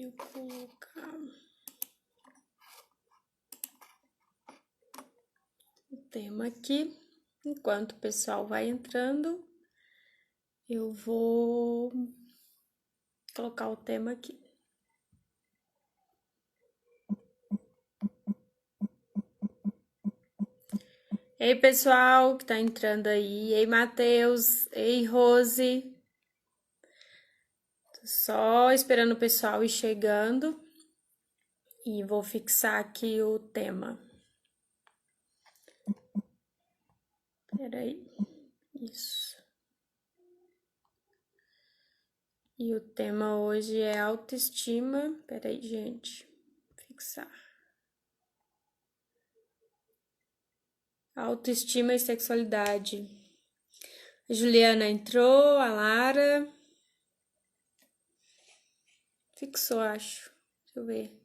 eu colocar o tema aqui. Enquanto o pessoal vai entrando, eu vou colocar o tema aqui. Ei, pessoal que tá entrando aí. Ei, Matheus. Ei, Rose. Tô só esperando o pessoal ir chegando. E vou fixar aqui o tema. Peraí. Isso. E o tema hoje é autoestima. Peraí, gente. Fixar. Autoestima e sexualidade. A Juliana entrou, a Lara. Fixou, acho. Deixa eu ver.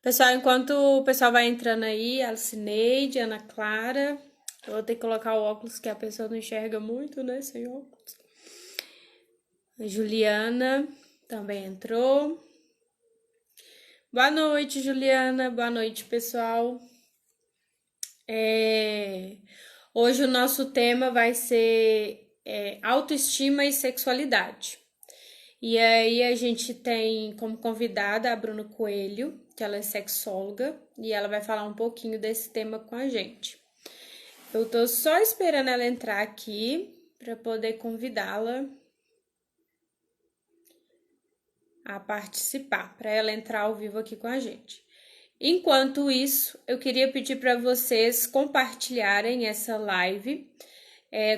Pessoal, enquanto o pessoal vai entrando aí, a Alcineide, a Ana Clara. Eu vou ter que colocar o óculos, que a pessoa não enxerga muito, né? Sem óculos. A Juliana também entrou. Boa noite, Juliana. Boa noite, pessoal. Hoje o nosso tema vai ser autoestima e sexualidade. E aí a gente tem como convidada a Bruna Coelho, que ela é sexóloga, e ela vai falar um pouquinho desse tema com a gente. Eu tô só esperando ela entrar aqui para poder convidá-la a participar, para ela entrar ao vivo aqui com a gente. Enquanto isso, eu queria pedir para vocês compartilharem essa live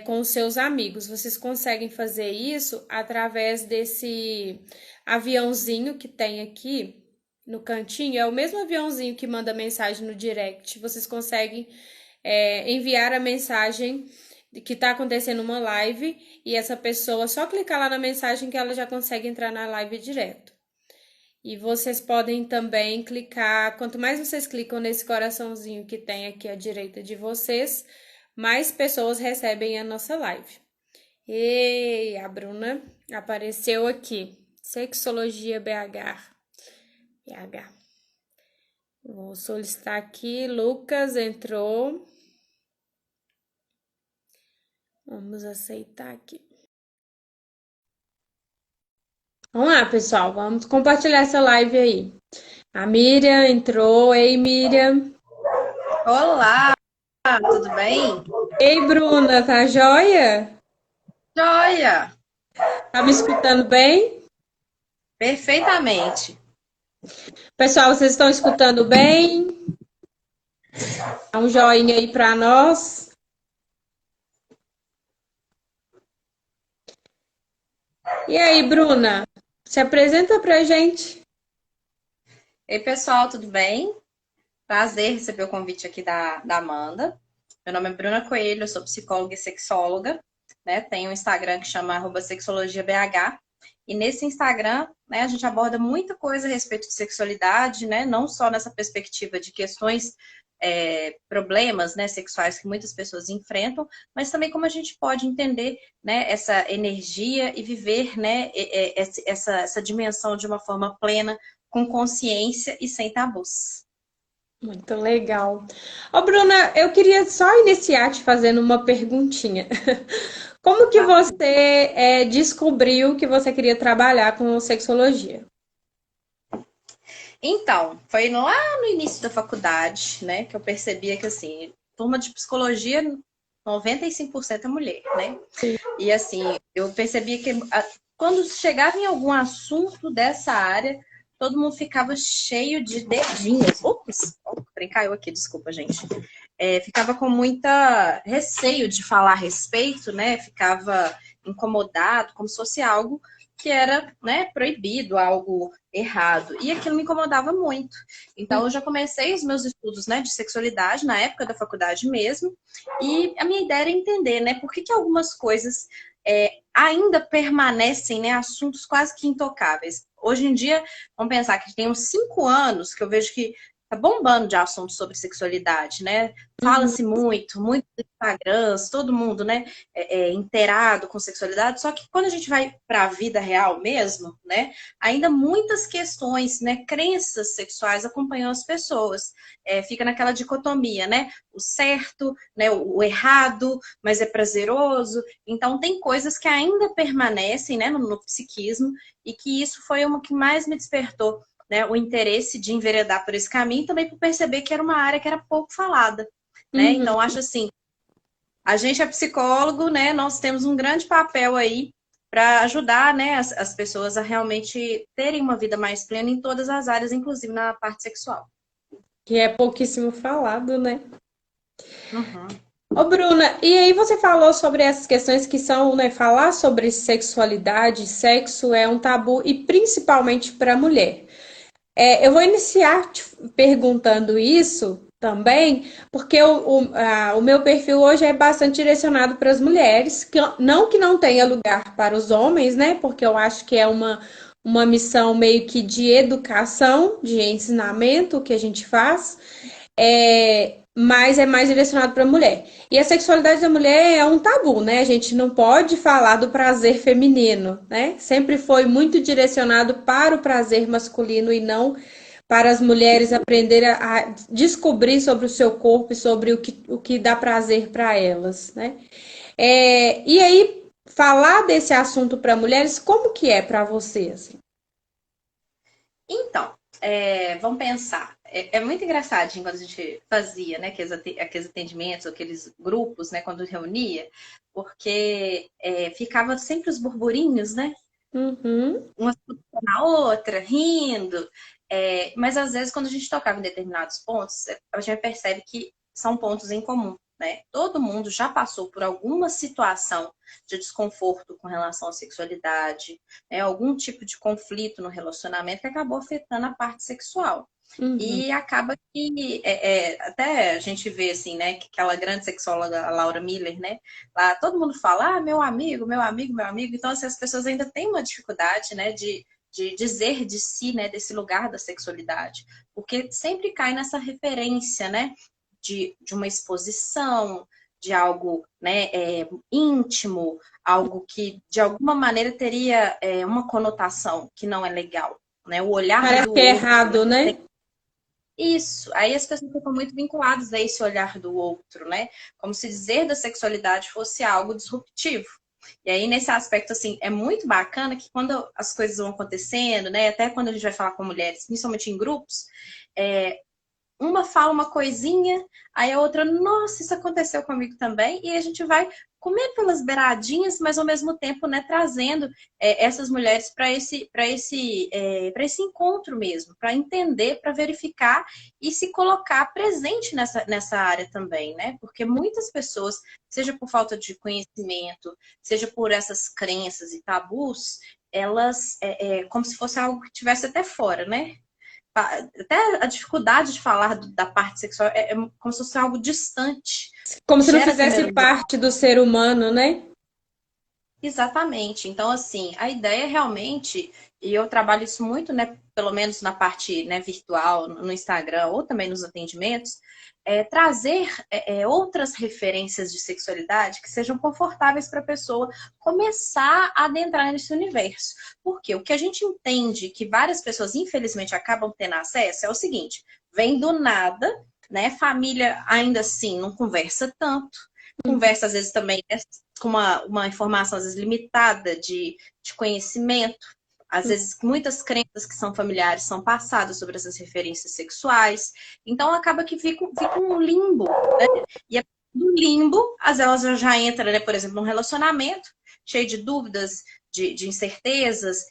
com os seus amigos. Vocês conseguem fazer isso através desse aviãozinho que tem aqui no cantinho. É o mesmo aviãozinho que manda mensagem no direct. Vocês conseguem enviar a mensagem que está acontecendo uma live e essa pessoa só clicar lá na mensagem que ela já consegue entrar na live direto. E vocês podem também clicar, quanto mais vocês clicam nesse coraçãozinho que tem aqui à direita de vocês, mais pessoas recebem a nossa live. E a Bruna apareceu aqui. Sexologia BH. Vou solicitar aqui. Lucas entrou. Vamos aceitar aqui. Vamos lá, pessoal. Vamos compartilhar essa live aí. A Miriam entrou. Ei, Miriam. Olá, tudo bem? Ei, Bruna, tá joia? Joia! Tá me escutando bem? Perfeitamente. Pessoal, vocês estão escutando bem? Dá um joinha aí para nós. E aí, Bruna? Se apresenta pra gente. Ei, pessoal, tudo bem? Prazer receber o convite aqui da Amanda. Meu nome é Bruna Coelho, eu sou psicóloga e sexóloga, né? Tenho um Instagram que chama @sexologiabh. E nesse Instagram, né, a gente aborda muita coisa a respeito de sexualidade, né? Não só nessa perspectiva de questões, problemas, né, sexuais que muitas pessoas enfrentam, mas também como a gente pode entender, né, essa energia e viver, né, essa dimensão de uma forma plena, com consciência e sem tabus. Muito legal. Ô, Bruna, eu queria só iniciar te fazendo uma perguntinha. Como que você descobriu que você queria trabalhar com sexologia? Então, foi lá no início da faculdade, né, que eu percebia que, assim, turma de psicologia, 95% é mulher, né? Sim. E, assim, eu percebia que quando chegava em algum assunto dessa área, todo mundo ficava cheio de dedinhos. Ups, o trem caiu aqui, desculpa, gente. Ficava com muita receio de falar a respeito, né? Ficava incomodado, como se fosse algo que era, né, proibido, algo errado. E aquilo me incomodava muito. Então, eu já comecei os meus estudos, né, de sexualidade na época da faculdade mesmo. E a minha ideia era entender, né, por que algumas coisas ainda permanecem, né, assuntos quase que intocáveis. Hoje em dia, vamos pensar que tem uns 5 anos que eu vejo que tá bombando de assuntos sobre sexualidade, né? Uhum. Fala-se muito, muito no Instagrams, todo mundo, né, inteirado com sexualidade, só que quando a gente vai para a vida real mesmo, né, ainda muitas questões, né, crenças sexuais acompanham as pessoas. Fica naquela dicotomia, né? O certo, né, o errado, mas é prazeroso. Então, tem coisas que ainda permanecem, né, no psiquismo, e que isso foi uma que mais me despertou, né, o interesse de enveredar por esse caminho, também por perceber que era uma área que era pouco falada, né? Uhum. Então, acho assim, a gente é psicólogo, né? Nós temos um grande papel aí para ajudar, né, as pessoas a realmente terem uma vida mais plena em todas as áreas, inclusive na parte sexual. Que é pouquíssimo falado, né? Uhum. Ô, Bruna, e aí você falou sobre essas questões que são, né, falar sobre sexualidade, sexo é um tabu e principalmente para a mulher. Eu vou iniciar te perguntando isso também, porque o meu perfil hoje é bastante direcionado para as mulheres, que não tenha lugar para os homens, né? Porque eu acho que é uma missão meio que de educação, de ensinamento que a gente faz, mas é mais direcionado para a mulher. E a sexualidade da mulher é um tabu, né? A gente não pode falar do prazer feminino, né? Sempre foi muito direcionado para o prazer masculino e não para as mulheres aprenderem a descobrir sobre o seu corpo e sobre o que dá prazer para elas, né? E aí, falar desse assunto para mulheres, como que é para você, assim? Então, vamos pensar. É muito engraçadinho quando a gente fazia, né, aqueles atendimentos, aqueles grupos, né, quando reunia, porque ficava sempre os burburinhos, né? Uhum. Uma na outra, rindo. Mas às vezes, quando a gente tocava em determinados pontos, a gente percebe que são pontos em comum, né? Todo mundo já passou por alguma situação de desconforto com relação à sexualidade, né? Algum tipo de conflito no relacionamento que acabou afetando a parte sexual. Uhum. E acaba que até a gente vê assim, né, que aquela grande sexóloga, a Laura Miller, né? Lá todo mundo fala, ah, meu amigo, meu amigo, meu amigo. Então, assim, as pessoas ainda têm uma dificuldade, né, de dizer de si, né, desse lugar da sexualidade. Porque sempre cai nessa referência, né, de uma exposição, de algo, né, íntimo, algo que de alguma maneira teria uma conotação que não é legal, né? O olhar Parece do que é outro, né? errado, né? Isso, aí as pessoas ficam muito vinculadas a esse olhar do outro, né? Como se dizer da sexualidade fosse algo disruptivo. E aí, nesse aspecto, assim, é muito bacana que quando as coisas vão acontecendo, né? Até quando a gente vai falar com mulheres, principalmente em grupos, é, uma fala uma coisinha, aí a outra, nossa, isso aconteceu comigo também, e a gente vai comer pelas beiradinhas, mas ao mesmo tempo, né, trazendo essas mulheres para esse encontro mesmo, para entender, para verificar e se colocar presente nessa área também, né? Porque muitas pessoas, seja por falta de conhecimento, seja por essas crenças e tabus, elas como se fosse algo que estivesse até fora, né? Até a dificuldade de falar da parte sexual é como se fosse algo distante. Como se não Gera fizesse temerosidade. parte do ser humano, né? Exatamente. Então, assim, a ideia é realmente, e eu trabalho isso muito, né, pelo menos na parte, né, virtual, no Instagram ou também nos atendimentos, trazer outras referências de sexualidade que sejam confortáveis para a pessoa começar a adentrar nesse universo. Porque o que a gente entende que várias pessoas, infelizmente, acabam tendo acesso é o seguinte: vem do nada, né? Família ainda assim não conversa tanto, conversa às vezes também, né, com uma informação às vezes limitada de conhecimento. Às vezes, muitas crenças que são familiares são passadas sobre essas referências sexuais. Então, acaba que fica um limbo, né? E do limbo, às vezes ela já entra, né, por exemplo, num relacionamento cheio de dúvidas, de incertezas,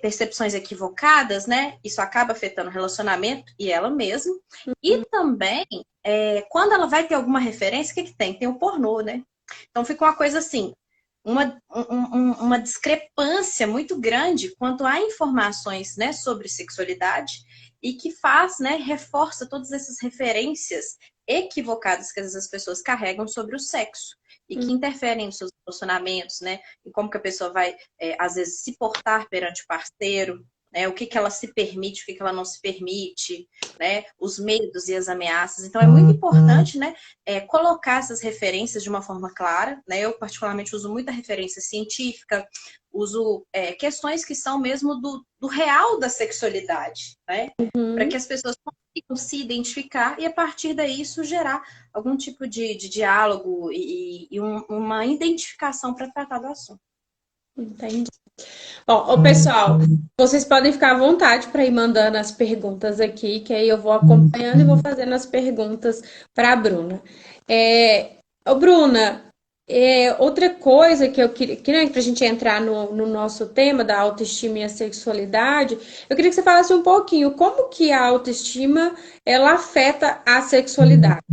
percepções equivocadas, né? Isso acaba afetando o relacionamento e ela mesma. E também, quando ela vai ter alguma referência, o que tem? Tem o pornô, né? Então fica uma coisa assim, uma discrepância muito grande quanto a informações, né, sobre sexualidade e que faz, né, reforça todas essas referências equivocadas que as pessoas carregam sobre o sexo e que interferem nos seus relacionamentos, né, em como que a pessoa vai, às vezes, se portar perante o parceiro. né? O que que ela se permite, o que que ela não se permite, né? Os medos e as ameaças. Então, é muito importante, né, colocar essas referências de uma forma clara, né? Eu, particularmente, uso muita referência científica, uso questões que são mesmo do real da sexualidade, né? Para que as pessoas consigam se identificar e, a partir daí, isso gerar algum tipo de diálogo e uma identificação para tratar do assunto. Entendi. Ó, ô, pessoal, vocês podem ficar à vontade para ir mandando as perguntas aqui, que aí eu vou acompanhando e vou fazendo as perguntas para a Bruna. Ô, Bruna, outra coisa que eu queria para a gente entrar no nosso tema da autoestima e a sexualidade, eu queria que você falasse um pouquinho como que a autoestima ela afeta a sexualidade.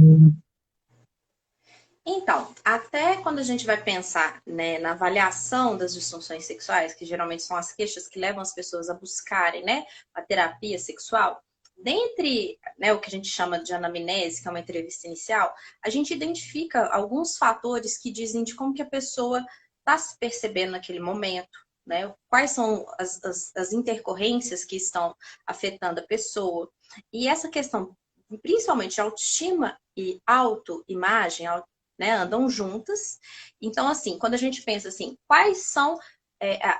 Então, até quando a gente vai pensar, né, na avaliação das disfunções sexuais, que geralmente são as queixas que levam as pessoas a buscarem, né, a terapia sexual, dentre, né, o que a gente chama de anamnese, que é uma entrevista inicial, a gente identifica alguns fatores que dizem de como que a pessoa está se percebendo naquele momento, né, quais são as intercorrências que estão afetando a pessoa. E essa questão, principalmente autoestima e autoimagem, né, andam juntas. Então, assim, quando a gente pensa assim, quais são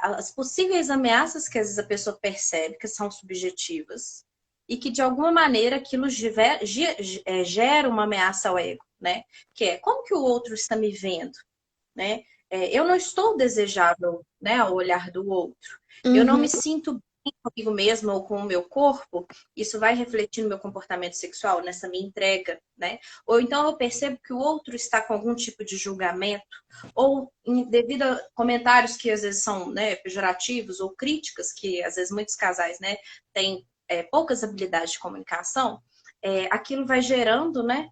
as possíveis ameaças que às vezes a pessoa percebe que são subjetivas e que de alguma maneira aquilo gera uma ameaça ao ego, né? Que é como que o outro está me vendo, né? Eu não estou desejável, né, ao olhar do outro. Eu não Uhum. me sinto comigo mesma ou com o meu corpo, isso vai refletir no meu comportamento sexual, nessa minha entrega, né? Ou então eu percebo que o outro está com algum tipo de julgamento, ou devido a comentários que às vezes são, né, pejorativos ou críticas, que às vezes muitos casais, né, têm poucas habilidades de comunicação, aquilo vai gerando, né,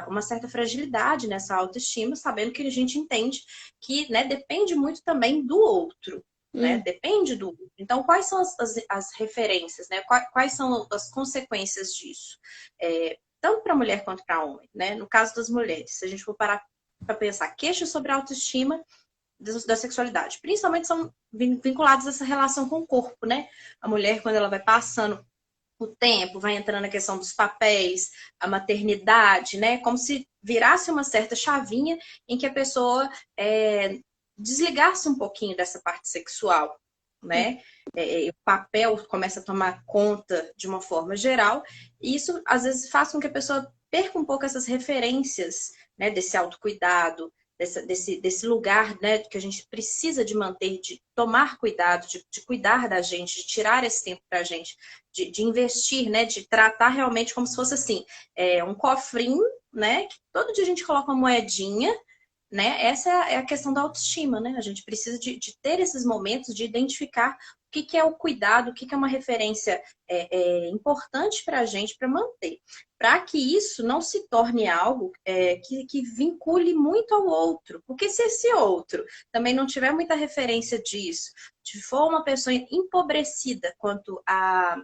uma certa fragilidade nessa autoestima, sabendo que a gente entende que, né, depende muito também do outro, né? Uhum. Depende do. Então, quais são as referências, né? Quais são as consequências disso? Tanto para mulher quanto para homem, né? No caso das mulheres, se a gente for parar para pensar, queixas sobre a autoestima da sexualidade, principalmente são vinculados a essa relação com o corpo, né? A mulher, quando ela vai passando o tempo, vai entrando na questão dos papéis, a maternidade, né? Como se virasse uma certa chavinha em que a pessoa desligar-se um pouquinho dessa parte sexual, né? O papel começa a tomar conta de uma forma geral, e isso às vezes faz com que a pessoa perca um pouco essas referências, né, desse autocuidado, desse lugar, né, que a gente precisa de manter, de tomar cuidado, de cuidar da gente, de tirar esse tempo para a gente, de investir, né, de tratar realmente como se fosse assim, um cofrinho, né, que todo dia a gente coloca uma moedinha, né? Essa é a questão da autoestima, né? A gente precisa de ter esses momentos de identificar o que é o cuidado, o que é uma referência importante para a gente para manter, para que isso não se torne algo que vincule muito ao outro, porque se esse outro também não tiver muita referência disso, se for uma pessoa empobrecida quanto a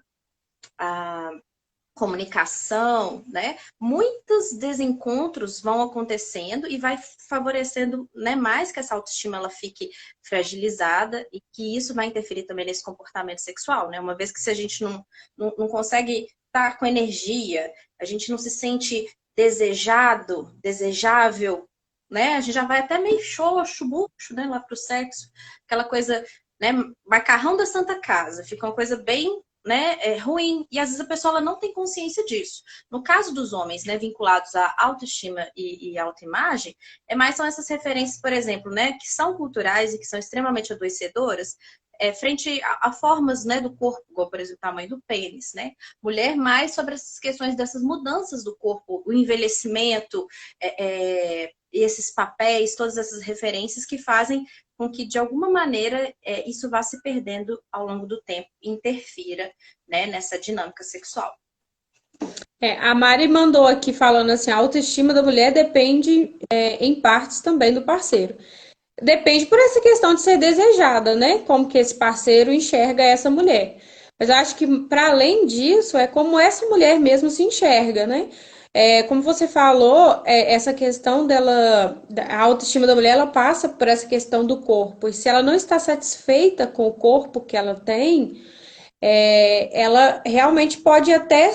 comunicação, né? Muitos desencontros vão acontecendo e vai favorecendo, né, mais que essa autoestima ela fique fragilizada e que isso vai interferir também nesse comportamento sexual, né? Uma vez que se a gente não consegue estar com energia, a gente não se sente desejado, desejável, né? A gente já vai até meio xoxo, bucho, né, lá pro sexo, aquela coisa, né, macarrão da Santa Casa, fica uma coisa bem, né, ruim, e às vezes a pessoa ela não tem consciência disso. No caso dos homens, né, vinculados à autoestima e autoimagem, mais são essas referências, por exemplo, né, que são culturais e que são extremamente adoecedoras, frente a formas, né, do corpo, igual, por exemplo, o tamanho do pênis, né? Mulher mais sobre essas questões dessas mudanças do corpo, o envelhecimento, e esses papéis, todas essas referências que fazem com que, de alguma maneira, isso vá se perdendo ao longo do tempo e interfira, né, nessa dinâmica sexual. A Mari mandou aqui falando assim, a autoestima da mulher depende, em partes também do parceiro. Depende por essa questão de ser desejada, né? Como que esse parceiro enxerga essa mulher. Mas eu acho que, para além disso, é como essa mulher mesmo se enxerga, né? Como você falou, essa questão dela, a autoestima da mulher, ela passa por essa questão do corpo. E se ela não está satisfeita com o corpo que ela tem, ela realmente pode até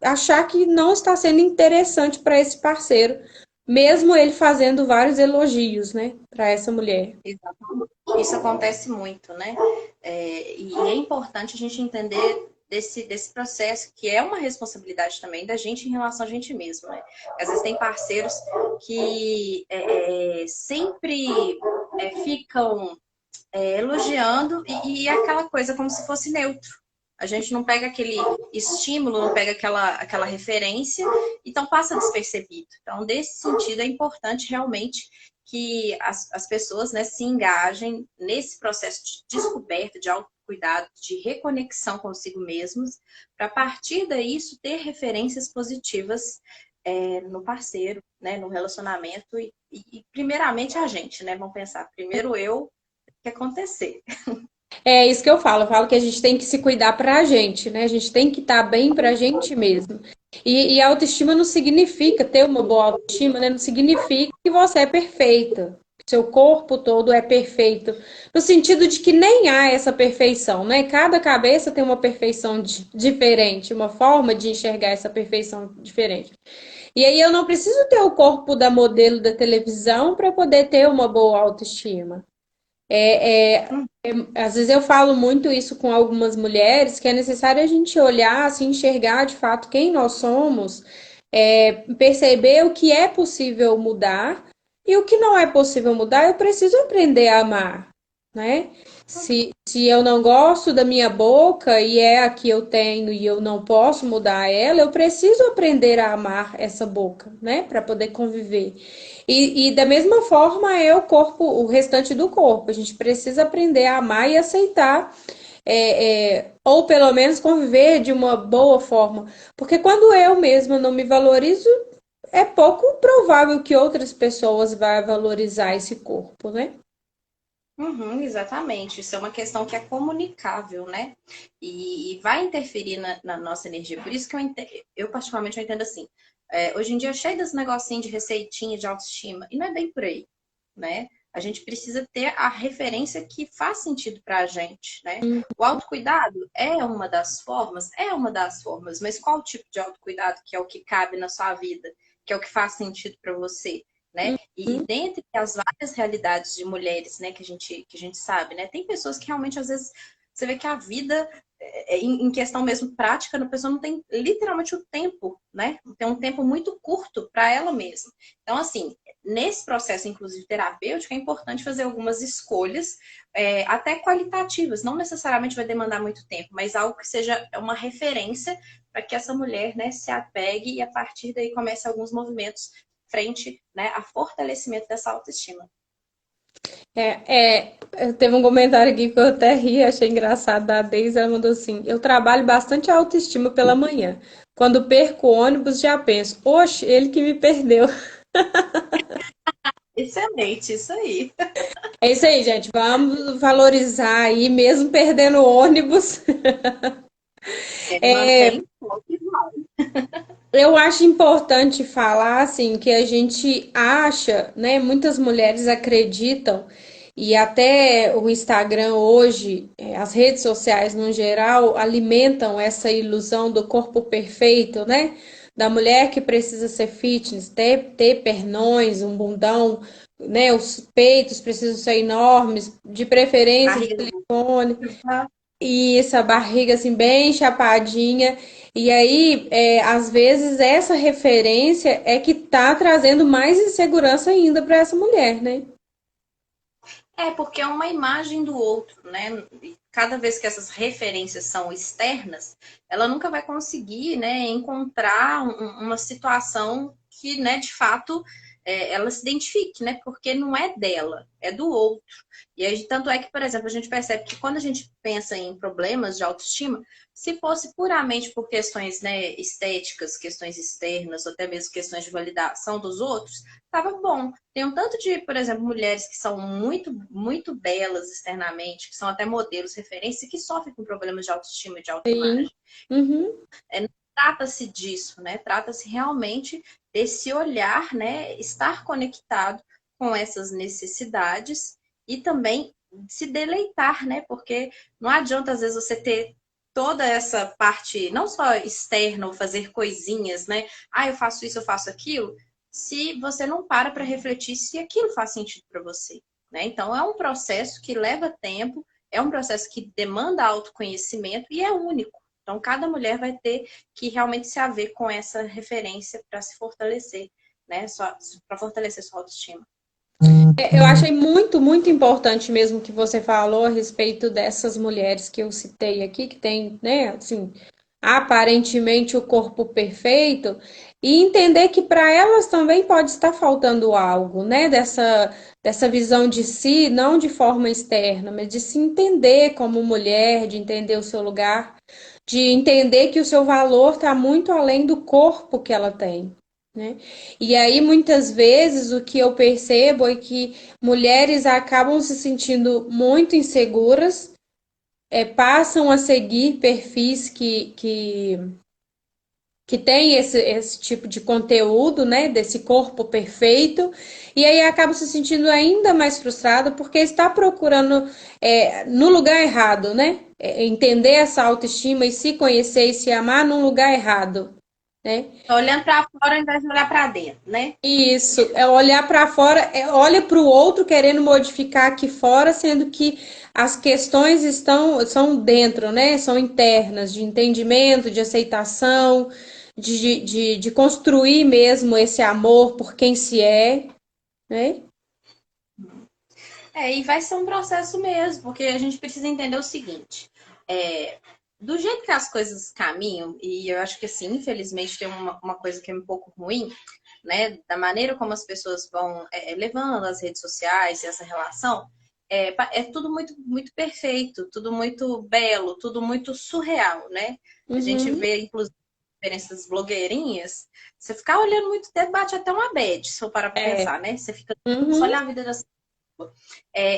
achar que não está sendo interessante para esse parceiro, mesmo ele fazendo vários elogios, né, para essa mulher. Exatamente. Isso acontece muito, né? E é importante a gente entender desse processo, que é uma responsabilidade também da gente em relação a gente mesmo, né? Às vezes tem parceiros que sempre ficam elogiando e aquela coisa como se fosse neutro. A gente não pega aquele estímulo, não pega aquela referência, então passa despercebido. Então, nesse sentido, é importante realmente que as pessoas, né, se engajem nesse processo de descoberta, de autocuidado, de reconexão consigo mesmos, para a partir daí ter referências positivas no parceiro, né, no relacionamento e primeiramente a gente, né? Vamos pensar, primeiro eu, que acontecer. É isso que eu falo que a gente tem que se cuidar pra gente, né? A gente tem que estar bem pra gente mesmo. E a autoestima não significa ter uma boa autoestima, né? Não significa que você é perfeita. Seu corpo todo é perfeito. No sentido de que nem há essa perfeição, né? Cada cabeça tem uma perfeição diferente, uma forma de enxergar essa perfeição diferente. E aí eu não preciso ter o corpo da modelo da televisão para poder ter uma boa autoestima. Às vezes eu falo muito isso com algumas mulheres, que é necessário a gente olhar, se enxergar de fato quem nós somos, perceber o que é possível mudar e o que não é possível mudar, eu preciso aprender a amar, né? Se eu não gosto da minha boca e é a que eu tenho e eu não posso mudar ela, eu preciso aprender a amar essa boca, né? Para poder conviver. E da mesma forma é o corpo, o restante do corpo. A gente precisa aprender a amar e aceitar, ou pelo menos conviver de uma boa forma. Porque quando eu mesma não me valorizo, é pouco provável que outras pessoas vão valorizar esse corpo, né? Uhum, exatamente. Isso é uma questão que é comunicável, né? E vai interferir na nossa energia. Por isso que eu particularmente, eu entendo assim. Hoje em dia é cheio desse negocinho de receitinha de autoestima. E não é bem por aí, né? A gente precisa ter a referência que faz sentido para a gente, né? O autocuidado é uma das formas, mas qual tipo de autocuidado que é o que cabe na sua vida, que é o que faz sentido para você? Né? E Uhum. dentre as várias realidades de mulheres, né, que a gente sabe, né, tem pessoas que realmente às vezes você vê que a vida em questão mesmo prática, a pessoa não tem literalmente o tempo, né? Tem um tempo muito curto para ela mesma. Então, assim, nesse processo, inclusive terapêutico, é importante fazer algumas escolhas, até qualitativas. Não necessariamente vai demandar muito tempo, mas algo que seja uma referência para que essa mulher, né, se apegue e a partir daí comece alguns movimentos frente, né, a fortalecimento dessa autoestima. Teve um comentário aqui que eu até ri, achei engraçado da Deise, ela mandou assim, eu trabalho bastante a autoestima pela manhã. Quando perco o ônibus, já penso, oxe, ele que me perdeu. Excelente, isso aí. É isso aí, gente, vamos valorizar aí, mesmo perdendo o ônibus. Mantém foco e vai. Eu acho importante falar assim que a gente acha, né? Muitas mulheres acreditam e até o Instagram hoje, as redes sociais no geral, alimentam essa ilusão do corpo perfeito, né? Da mulher que precisa ser fitness, ter pernões, um bundão, né? Os peitos precisam ser enormes, de preferência de Barriga silicone. de E essa barriga assim bem chapadinha. E aí, às vezes, essa referência é que tá trazendo mais insegurança ainda para essa mulher, né? porque é uma imagem do outro, né? E cada vez que essas referências são externas, ela nunca vai conseguir, né, encontrar uma situação que, né, de fato, ela se identifique, né? Porque não é dela, é do outro. E aí, tanto é que, por exemplo, a gente percebe que quando a gente pensa em problemas de autoestima, se fosse puramente por questões, né, estéticas, questões externas, ou até mesmo questões de validação dos outros, tava bom. Tem um tanto de, por exemplo, mulheres que são muito, muito belas externamente, que são até modelos referência, que sofrem com problemas de autoestima e de Sim. autoimagem. Uhum. trata-se disso, né? Trata-se realmente desse olhar, né? Estar conectado com essas necessidades e também se deleitar, né? Porque não adianta, às vezes, você ter toda essa parte, não só externa, ou fazer coisinhas, né? Ah, eu faço isso, eu faço aquilo, se você não para refletir se aquilo faz sentido para você, né? Então, é um processo que leva tempo, é um processo que demanda autoconhecimento e é único. Então, cada mulher vai ter que realmente se haver com essa referência para se fortalecer, né? Para fortalecer sua autoestima. Eu achei muito, muito importante mesmo que você falou a respeito dessas mulheres que eu citei aqui, que tem, né, assim, aparentemente o corpo perfeito, e entender que para elas também pode estar faltando algo, né, dessa visão de si, não de forma externa, mas de se entender como mulher, de entender o seu lugar, de entender que o seu valor está muito além do corpo que ela tem. Né? E aí, muitas vezes, o que eu percebo é que mulheres acabam se sentindo muito inseguras, passam a seguir perfis que tem esse tipo de conteúdo, né? Desse corpo perfeito, e aí acaba se sentindo ainda mais frustrada porque está procurando no lugar errado, né? Entender essa autoestima e se conhecer e se amar num lugar errado. Né? Tô olhando para fora ao invés de olhar para dentro, né? Isso, é olhar para fora, olha para o outro querendo modificar aqui fora, sendo que as questões são dentro, né? São internas, de entendimento, de aceitação, de construir mesmo esse amor por quem se é, né? E vai ser um processo mesmo, porque a gente precisa entender o seguinte: é, do jeito que as coisas caminham, e eu acho que assim, infelizmente, tem uma coisa que é um pouco ruim, né? Da maneira como as pessoas vão levando as redes sociais e essa relação, é tudo muito, muito perfeito, tudo muito belo, tudo muito surreal, né? A gente Uhum, vê, inclusive, essas blogueirinhas, você ficar olhando muito tempo, bate até uma bad, se eu parar pra é, pensar, né? Você fica só uhum. olhar a vida das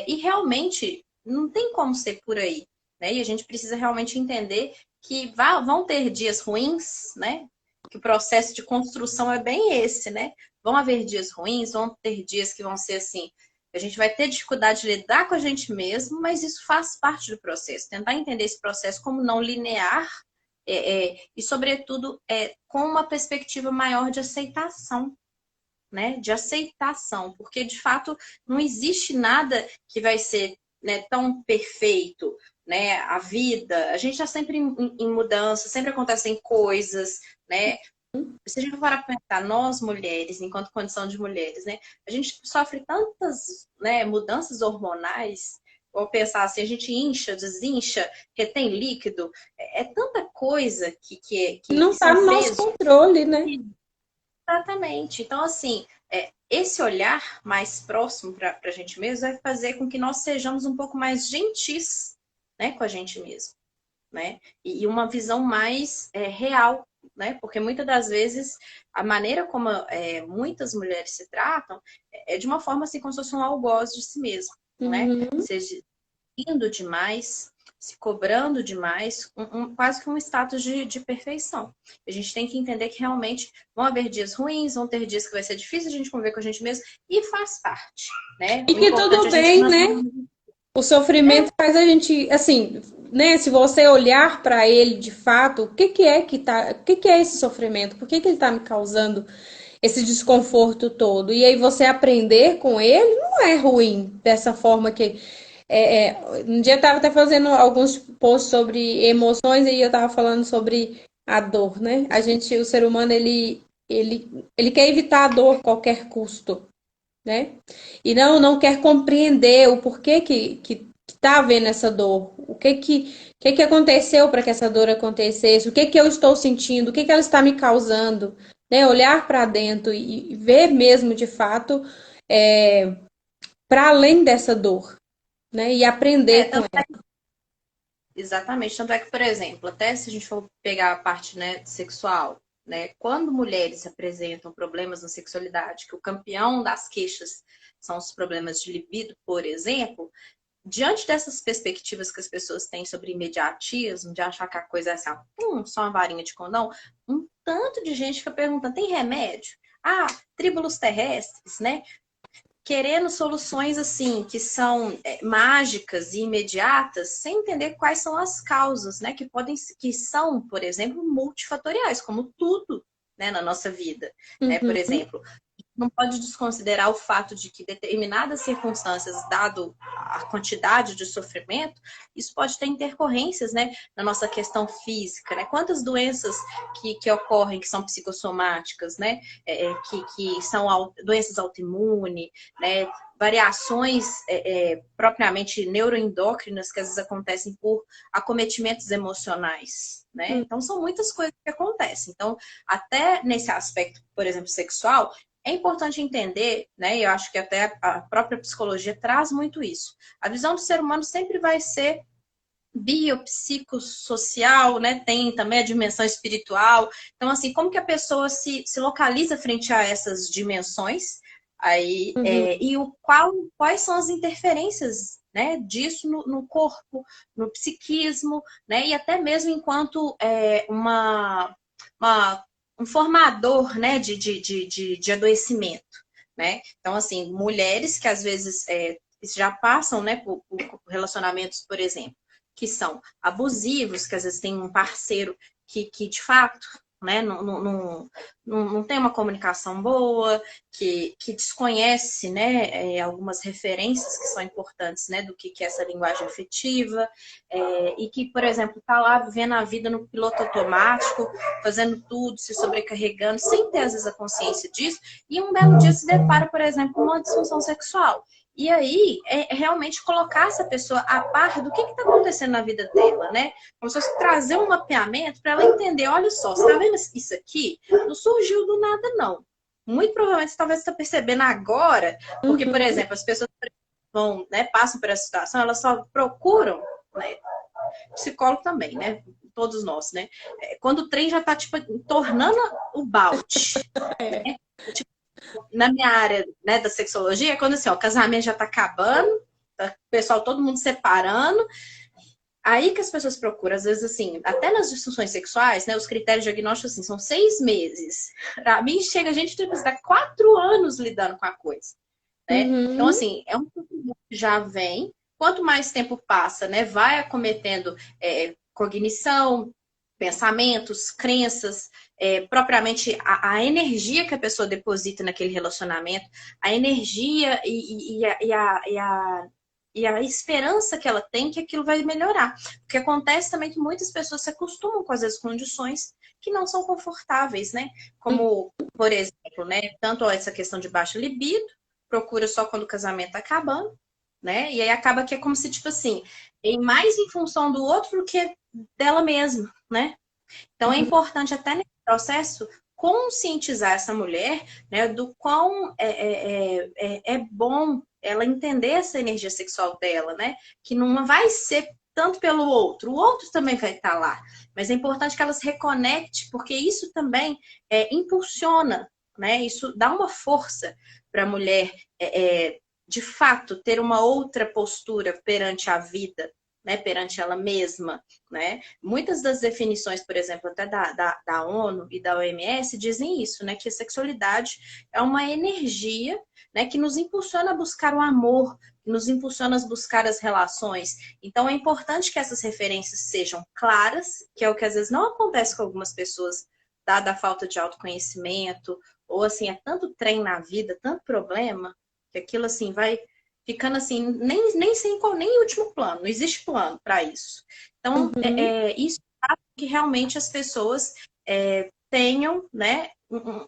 e realmente não tem como ser por aí, né? E a gente precisa realmente entender que vão ter dias ruins, né? Que o processo de construção é bem esse, né? Vão haver dias ruins, vão ter dias que vão ser assim. A gente vai ter dificuldade de lidar com a gente mesmo, mas isso faz parte do processo. Tentar entender esse processo como não linear e, sobretudo, com uma perspectiva maior de aceitação, né, de aceitação, porque de fato não existe nada que vai ser, né, tão perfeito, né? A vida, a gente está sempre em mudança, sempre acontecem coisas, né? Se a gente for parar para pensar, nós mulheres, enquanto condição de mulheres, né, a gente sofre tantas, né, mudanças hormonais. Ou pensar assim, a gente incha, desincha, retém líquido, é tanta coisa Não que está são no nosso pesos. controle, né? Exatamente. Então, assim, esse olhar mais próximo para a gente mesmo vai fazer com que nós sejamos um pouco mais gentis, né, com a gente mesmo, né? E uma visão mais real, né? Porque muitas das vezes a maneira como muitas mulheres se tratam é de uma forma assim, como se fosse um algoz de si mesmo, né? Uhum. Seja indo demais, se cobrando demais, quase que um status de perfeição. A gente tem que entender que realmente vão haver dias ruins, vão ter dias que vai ser difícil a gente conviver com a gente mesmo, e faz parte, né? E O que importante tudo é a gente bem, manter. né? O sofrimento faz a gente, assim, né? Se você olhar para ele de fato, o que é esse sofrimento? Por que ele tá me causando esse desconforto todo? E aí você aprender com ele não é ruim dessa forma que um dia eu tava até fazendo alguns posts sobre emoções e eu tava falando sobre a dor, né? O ser humano, ele quer evitar a dor a qualquer custo, né? E não quer compreender o porquê que tá havendo essa dor, o que aconteceu para que essa dor acontecesse, o que eu estou sentindo, o que ela está me causando, né? Olhar para dentro e ver mesmo de fato para além dessa dor, né? E aprender com Tanto exatamente. Tanto é que, por exemplo, até se a gente for pegar a parte, né, sexual, né, quando mulheres apresentam problemas na sexualidade, que o campeão das queixas são os problemas de libido, por exemplo, diante dessas perspectivas que as pessoas têm sobre imediatismo, de achar que a coisa é assim, só uma varinha de condão, um tanto de gente fica perguntando, tem remédio? Ah, tríbulos terrestres, né? Querendo soluções assim, que são mágicas e imediatas, sem entender quais são as causas, né? Que são, por exemplo, multifatoriais, como tudo, né, na nossa vida. Né? Por Uhum. exemplo, não pode desconsiderar o fato de que determinadas circunstâncias, dado a quantidade de sofrimento, isso pode ter intercorrências, né, na nossa questão física, né? Quantas doenças que ocorrem, que são psicossomáticas, né, que são doenças autoimunes, né, variações propriamente neuroendócrinas que às vezes acontecem por acometimentos emocionais, né? Então são muitas coisas que acontecem. Então, até nesse aspecto, por exemplo, sexual, é importante entender, né? E eu acho que até a própria psicologia traz muito isso. A visão do ser humano sempre vai ser biopsicossocial, né? Tem também a dimensão espiritual. Então, assim, como que a pessoa se localiza frente a essas dimensões? Aí, Uhum. quais são as interferências, né, disso no corpo, no psiquismo, né? E até mesmo enquanto uma um formador, né, de adoecimento, né? Então, assim, mulheres que às vezes já passam, né, por relacionamentos, por exemplo, que são abusivos, que às vezes tem um parceiro que de fato, né, não tem uma comunicação boa, que desconhece, né, algumas referências que são importantes, né, do que é essa linguagem afetiva, e que, por exemplo, está lá vivendo a vida no piloto automático, fazendo tudo, se sobrecarregando, sem ter, às vezes, a consciência disso, e um belo dia se depara, por exemplo, com uma disfunção sexual. E aí, é realmente colocar essa pessoa a par do que está acontecendo na vida dela, né? Como se fosse trazer um mapeamento para ela entender, olha só, você está vendo isso aqui? Não surgiu do nada, não. Muito provavelmente, talvez você está percebendo agora, porque, por Uhum. exemplo, as pessoas vão, né, passam por essa situação, elas só procuram, né, psicólogo também, né? Todos nós, né? Quando o trem já está tipo, tornando o balde. É. Né? Tipo, na minha área, né, da sexologia, quando assim, ó, o casamento já está acabando, tá, o pessoal, todo mundo separando. Aí que as pessoas procuram, às vezes, assim, até nas disfunções sexuais, né, os critérios diagnósticos, assim, são 6 meses. Pra mim, chega a gente tem que estar 4 anos lidando com a coisa, né? Então, Uhum. assim, é um sofrimento que já vem. Quanto mais tempo passa, né, vai acometendo cognição, pensamentos, crenças, propriamente a energia que a pessoa deposita naquele relacionamento, a energia e a esperança que ela tem que aquilo vai melhorar. Porque acontece também que muitas pessoas se acostumam com as condições que não são confortáveis, né? Como, por exemplo, né, tanto essa questão de baixa libido, procura só quando o casamento tá acabando, né? E aí acaba que é como se, tipo assim, mais em função do outro do que dela mesma, né? Então é Uhum. importante até nesse processo conscientizar essa mulher, né, do quão é bom ela entender essa energia sexual dela, né? Que não vai ser tanto pelo outro, o outro também vai estar lá, mas é importante que ela se reconecte, porque isso também impulsiona, né? Isso dá uma força para a mulher de fato ter uma outra postura perante a vida, né? Perante ela mesma, né? Muitas das definições, por exemplo, até da ONU e da OMS dizem isso, né? Que a sexualidade é uma energia, né, que nos impulsiona a buscar o amor, que nos impulsiona a buscar as relações. Então é importante que essas referências sejam claras, que é o que às vezes não acontece com algumas pessoas, dada a falta de autoconhecimento, ou assim, é tanto trem na vida, tanto problema, que aquilo assim vai ficando assim, nem em último plano, não existe plano para isso. Então, Uhum. isso faz que realmente as pessoas tenham, né,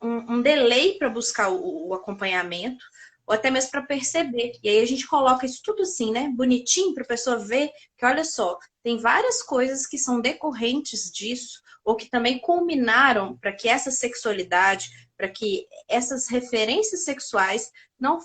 um delay para buscar o acompanhamento, ou até mesmo para perceber. E aí a gente coloca isso tudo assim, né, bonitinho, para a pessoa ver que, olha só, tem várias coisas que são decorrentes disso, ou que também culminaram para que essa sexualidade, para que essas referências sexuais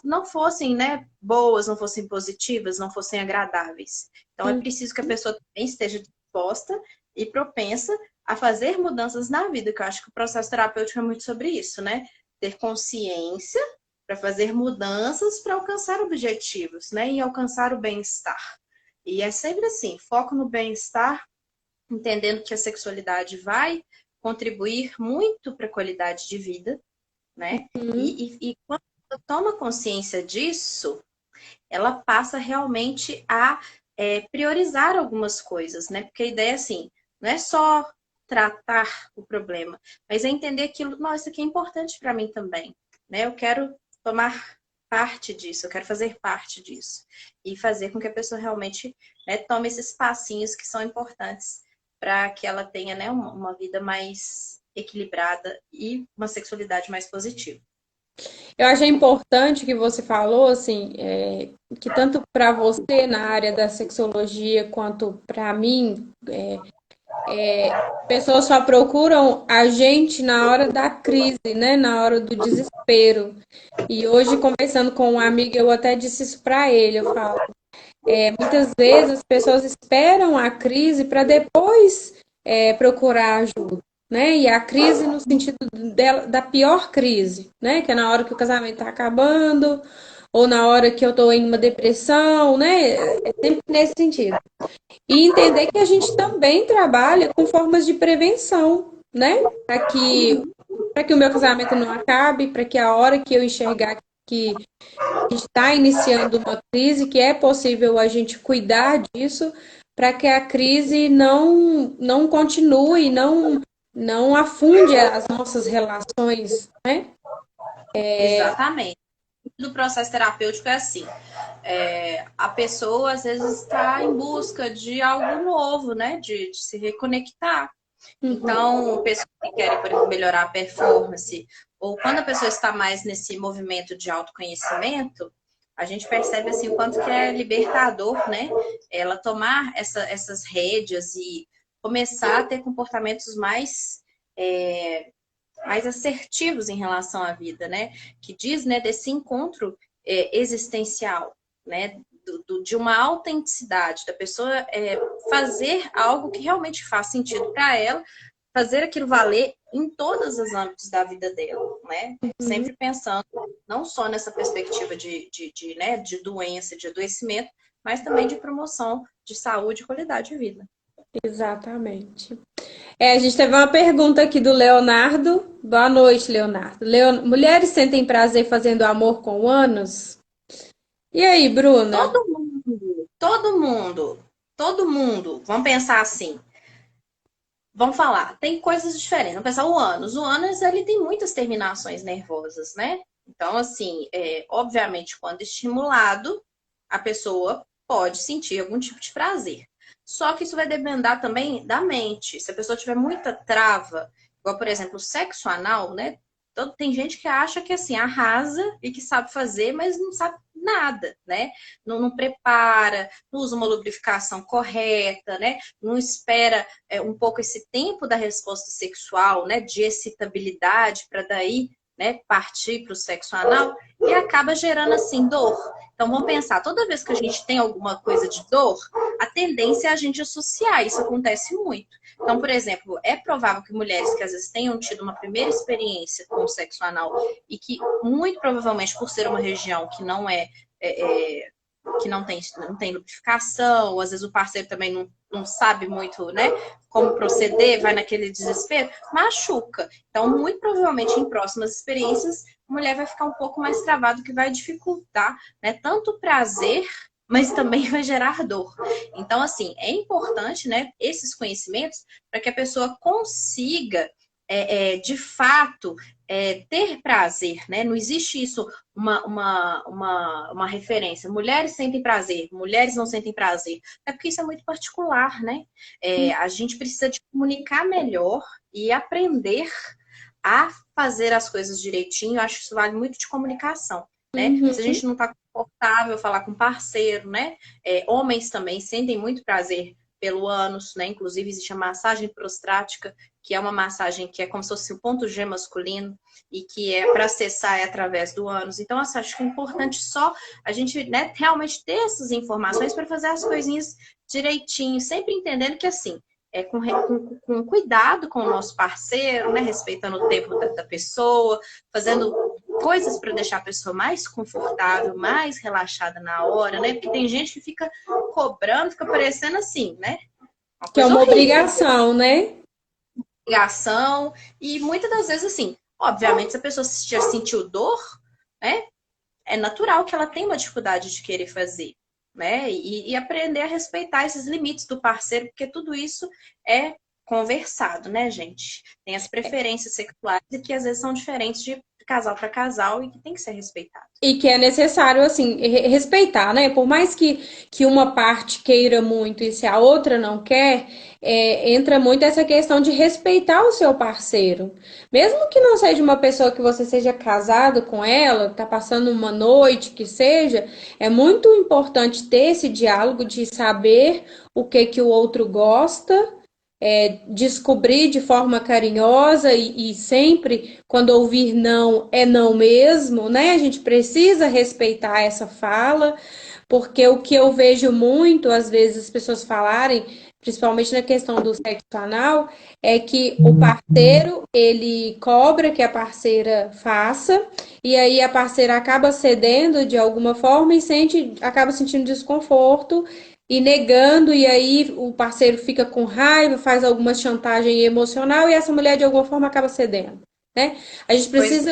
não fossem, né, boas, não fossem positivas, não fossem agradáveis. Então é Uhum. preciso que a pessoa também esteja disposta e propensa a fazer mudanças na vida, que eu acho que o processo terapêutico é muito sobre isso, né? Ter consciência para fazer mudanças para alcançar objetivos, né? E alcançar o bem-estar. E é sempre assim, foco no bem-estar, entendendo que a sexualidade vai contribuir muito para a qualidade de vida, né? Uhum. E quando ela toma consciência disso, ela passa realmente a priorizar algumas coisas, né? Porque a ideia é assim, não é só tratar o problema, mas é entender aquilo, nossa, isso aqui é importante para mim também, né? Eu quero tomar parte disso, eu quero fazer parte disso. E fazer com que a pessoa realmente, né, tome esses passinhos que são importantes para que ela tenha, né, uma vida mais equilibrada e uma sexualidade mais positiva. Eu achei importante que você falou, assim, que tanto para você na área da sexologia quanto para mim, pessoas só procuram a gente na hora da crise, né? Na hora do desespero. E hoje, conversando com um amigo, eu até disse isso para ele. Eu falo, muitas vezes as pessoas esperam a crise para depois procurar ajuda, né? E a crise no sentido dela, da pior crise, né? Que é na hora que o casamento está acabando, ou na hora que eu estou em uma depressão, né? É sempre nesse sentido. E entender que a gente também trabalha com formas de prevenção, né? Para que o meu casamento não acabe, para que a hora que eu enxergar que a gente está iniciando uma crise, que é possível a gente cuidar disso, para que a crise não continue, não afunde as nossas relações, né? Exatamente. Do processo terapêutico é assim. A pessoa às vezes está em busca de algo novo, né? De se reconectar. Uhum. Então, pessoas que querem, por exemplo, melhorar a performance, ou quando a pessoa está mais nesse movimento de autoconhecimento, a gente percebe assim o quanto que é libertador, né? Ela tomar essas rédeas e começar a ter comportamentos mais assertivos em relação à vida, né? Que diz, né, desse encontro existencial, né? De uma autenticidade, da pessoa fazer algo que realmente faz sentido para ela, fazer aquilo valer em todos os âmbitos da vida dela, né? Uhum. Sempre pensando não só nessa perspectiva né, de doença, de adoecimento, mas também de promoção de saúde e qualidade de vida. Exatamente. A gente teve uma pergunta aqui do Leonardo. Boa noite, Leonardo. Mulheres sentem prazer fazendo amor com ânus? E aí, Bruna? Todo mundo, todo mundo, todo mundo, vamos pensar assim, vamos falar, tem coisas diferentes. Vamos pensar o ânus. O ânus, ele tem muitas terminações nervosas, né? Então, assim, obviamente, quando estimulado, a pessoa pode sentir algum tipo de prazer. Só que isso vai depender também da mente. Se a pessoa tiver muita trava, igual, por exemplo, o sexo anal, né? Tem gente que acha que, assim, arrasa e que sabe fazer, mas não sabe nada, né? Não prepara, não usa uma lubrificação correta, né? Não espera um pouco esse tempo da resposta sexual, né? De excitabilidade para daí, né? Partir para o sexo anal e acaba gerando assim dor. Então vamos pensar, toda vez que a gente tem alguma coisa de dor, a tendência é a gente associar, isso acontece muito. Então, por exemplo, é provável que mulheres que às vezes tenham tido uma primeira experiência com o sexo anal e que, muito provavelmente, por ser uma região que que não tem lubrificação, ou às vezes o parceiro também não sabe muito, né, como proceder, vai naquele desespero, machuca. Então, muito provavelmente, em próximas experiências, a mulher vai ficar um pouco mais travada, que vai dificultar, né, tanto o prazer, mas também vai gerar dor. Então, assim, é importante, né, esses conhecimentos para que a pessoa consiga, de fato, ter prazer, né? Não existe isso, uma referência. Mulheres sentem prazer, mulheres não sentem prazer. É porque isso é muito particular, né? A gente precisa de comunicar melhor e aprender a fazer as coisas direitinho. Eu acho que isso vale muito de comunicação, né? Se a Uhum. gente não está confortável falar com parceiro, né? Homens também sentem muito prazer pelo ânus, né? Inclusive existe a massagem prostática, que é uma massagem que é como se fosse o ponto G masculino e que é para acessar através do ânus. Então, assim, acho que é importante só a gente, né, realmente ter essas informações para fazer as coisinhas direitinho, sempre entendendo que assim, com cuidado com o nosso parceiro, né, respeitando o tempo da pessoa, fazendo coisas para deixar a pessoa mais confortável, mais relaxada na hora, né? Porque tem gente que fica cobrando, fica parecendo assim, né? Uma Que é coisa uma horrível. obrigação, né? Obrigação. E muitas das vezes, assim, obviamente, se a pessoa já sentiu dor, né? É natural que ela tenha uma dificuldade de querer fazer, né? E aprender a respeitar esses limites do parceiro, porque tudo isso é conversado, né, gente? Tem as preferências sexuais e que às vezes são diferentes de casal para casal e que tem que ser respeitado. E que é necessário, assim, respeitar, né? Por mais que uma parte queira muito e se a outra não quer, entra muito essa questão de respeitar o seu parceiro. Mesmo que não seja uma pessoa que você seja casado com ela, tá passando uma noite, que seja, é muito importante ter esse diálogo de saber o que que o outro gosta, descobrir de forma carinhosa e sempre, quando ouvir não, é não mesmo, né? A gente precisa respeitar essa fala, porque o que eu vejo muito, às vezes, as pessoas falarem, principalmente na questão do sexo anal, é que o parceiro, ele cobra que a parceira faça, e aí a parceira acaba cedendo de alguma forma e acaba sentindo desconforto e negando, e aí o parceiro fica com raiva, faz alguma chantagem emocional e essa mulher de alguma forma acaba cedendo, né? A gente Pois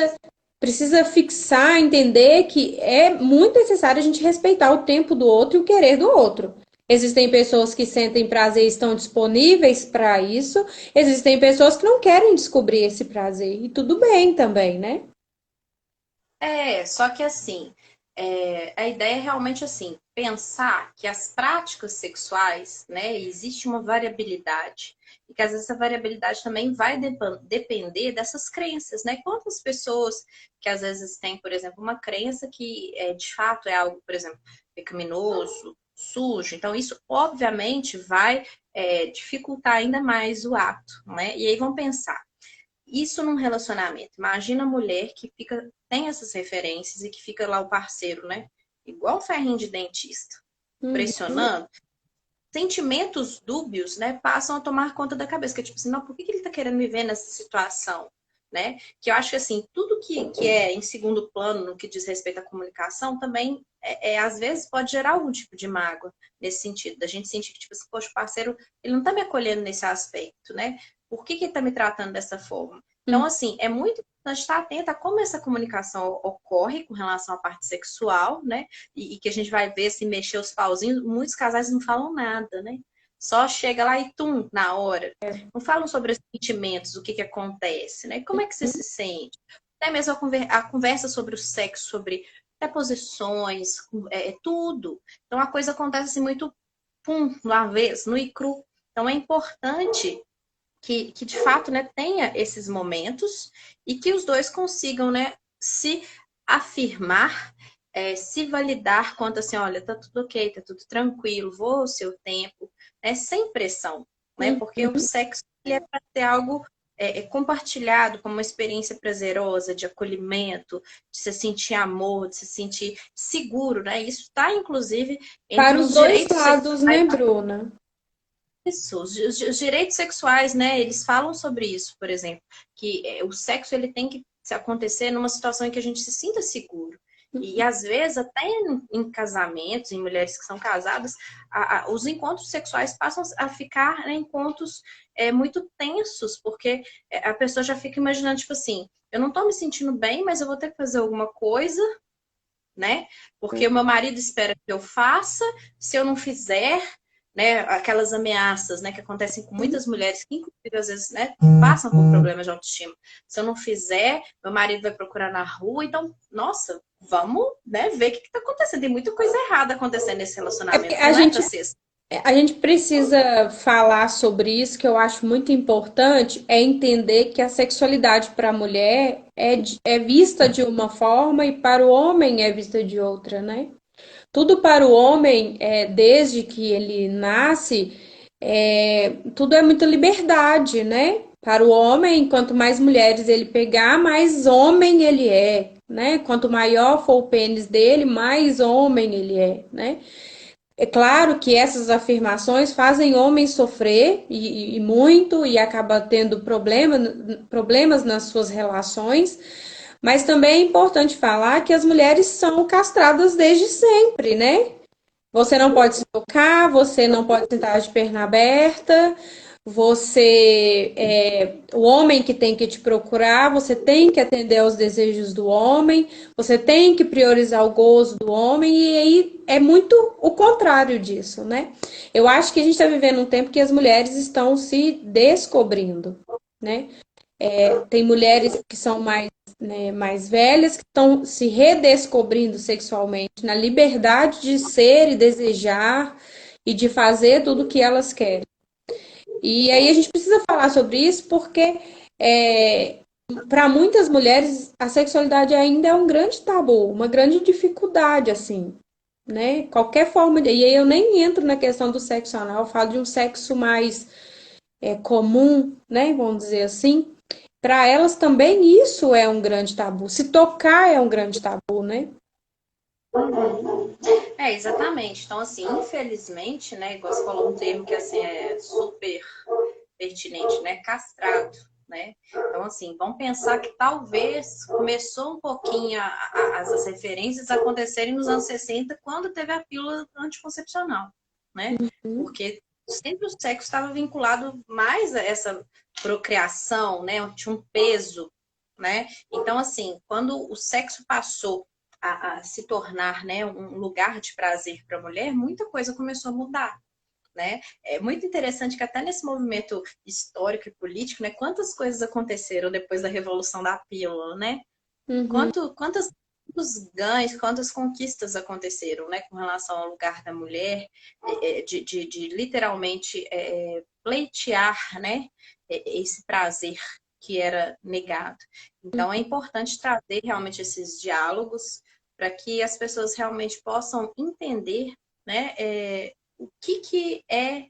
precisa fixar, entender que é muito necessário a gente respeitar o tempo do outro e o querer do outro. Existem pessoas que sentem prazer e estão disponíveis para isso, existem pessoas que não querem descobrir esse prazer, e tudo bem também, né? só que assim, a ideia é realmente assim, pensar que as práticas sexuais, né, existe uma variabilidade. E que às vezes essa variabilidade também vai depender dessas crenças, né? Quantas pessoas que às vezes têm, por exemplo, uma crença que de fato é algo, por exemplo, pecaminoso, sujo. Então, isso obviamente vai dificultar ainda mais o ato, né? E aí vamos pensar. Isso num relacionamento. Imagina a mulher que fica, tem essas referências e que fica lá o parceiro, né? Igual um ferrinho de dentista, Uhum. pressionando. Sentimentos dúbios, né, passam a tomar conta da cabeça. Que é tipo assim, não, por que ele tá querendo me ver nessa situação? Né? Que eu acho que assim, tudo que é em segundo plano no que diz respeito à comunicação também às vezes pode gerar algum tipo de mágoa nesse sentido, da gente sentir que, tipo assim, poxa, o parceiro, ele não tá me acolhendo nesse aspecto, né? Por que ele tá me tratando dessa forma? Então, Uhum. assim, é muito importante estar atenta a como essa comunicação ocorre com relação à parte sexual, né? E que a gente vai ver se mexer os pauzinhos. Muitos casais não falam nada, né? Só chega lá e tum, na hora. Não falam sobre os sentimentos, o que acontece, né? Como é que você se sente? Até mesmo a conversa sobre o sexo, sobre até posições, tudo. Então a coisa acontece assim muito pum, uma vez, no e cru. Então é importante que de fato, né, tenha esses momentos e que os dois consigam, né, se afirmar, se validar quanto assim, olha, tá tudo ok, tá tudo tranquilo, vou ao seu tempo, né, sem pressão, né, porque o sexo ele é para ser algo compartilhado como uma experiência prazerosa, de acolhimento, de se sentir amor, de se sentir seguro, né? Isso está, inclusive, entre Para os os dois direitos lados, sexuais. né, Bruna? Isso, os direitos sexuais, né? Eles falam sobre isso, por exemplo, que o sexo ele tem que acontecer numa situação em que a gente se sinta seguro. E às vezes, até em casamentos, em mulheres que são casadas, os encontros sexuais passam a ficar, né, encontros muito tensos, porque a pessoa já fica imaginando, tipo assim, eu não tô me sentindo bem, mas eu vou ter que fazer alguma coisa, né? Porque o meu marido espera que eu faça, se eu não fizer, né? Aquelas ameaças, né? Que acontecem com muitas mulheres que, inclusive, às vezes, né? Passam por problemas de autoestima. Se eu não fizer, meu marido vai procurar na rua. Então, nossa, vamos, né? Ver o que está acontecendo. Tem muita coisa errada acontecendo nesse É porque relacionamento. Não é para ser assim. a gente precisa falar sobre isso, que eu acho muito importante, é entender que a sexualidade para a mulher é vista de uma forma e para o homem é vista de outra, né? Tudo para o homem, desde que ele nasce, tudo é muita liberdade, né? Para o homem, quanto mais mulheres ele pegar, mais homem ele é, né? Quanto maior for o pênis dele, mais homem ele é, né? É claro que essas afirmações fazem homens sofrer e muito e acaba tendo problemas nas suas relações, Mas também é importante falar que as mulheres são castradas desde sempre, né? Você não pode se tocar, você não pode sentar de perna aberta, o homem que tem que te procurar, você tem que atender aos desejos do homem, você tem que priorizar o gozo do homem, e aí é muito o contrário disso, né? Eu acho que a gente está vivendo um tempo que as mulheres estão se descobrindo, né? Tem mulheres que são mais, né, mais velhas, que estão se redescobrindo sexualmente, na liberdade de ser e desejar e de fazer tudo o que elas querem. E aí a gente precisa falar sobre isso porque para muitas mulheres a sexualidade ainda é um grande tabu, uma grande dificuldade, assim, né? Qualquer forma de... E aí eu nem entro na questão do sexo anal, eu falo de um sexo mais comum, né? Vamos dizer assim. Para elas também isso é um grande tabu. Se tocar é um grande tabu, né? Exatamente. Então, assim, infelizmente, né, igual você falou um termo que assim é super pertinente, né? Castrado, né? Então, assim, vamos pensar que talvez começou um pouquinho as referências acontecerem nos anos 60, quando teve a pílula anticoncepcional, né? Porque sempre o sexo estava vinculado mais a essa procriação, né? Tinha um peso, né? Então, assim, quando o sexo passou a se tornar, né, um lugar de prazer para a mulher, muita coisa começou a mudar. Né? É muito interessante que até nesse movimento histórico e político, né, quantas coisas aconteceram depois da Revolução da Pílula, né? Uhum. Quantos ganhos, quantas conquistas aconteceram, né, com relação ao lugar da mulher, de literalmente pleitear, né, esse prazer que era negado. Então, é importante trazer realmente esses diálogos para que as pessoas realmente possam entender, né, o que é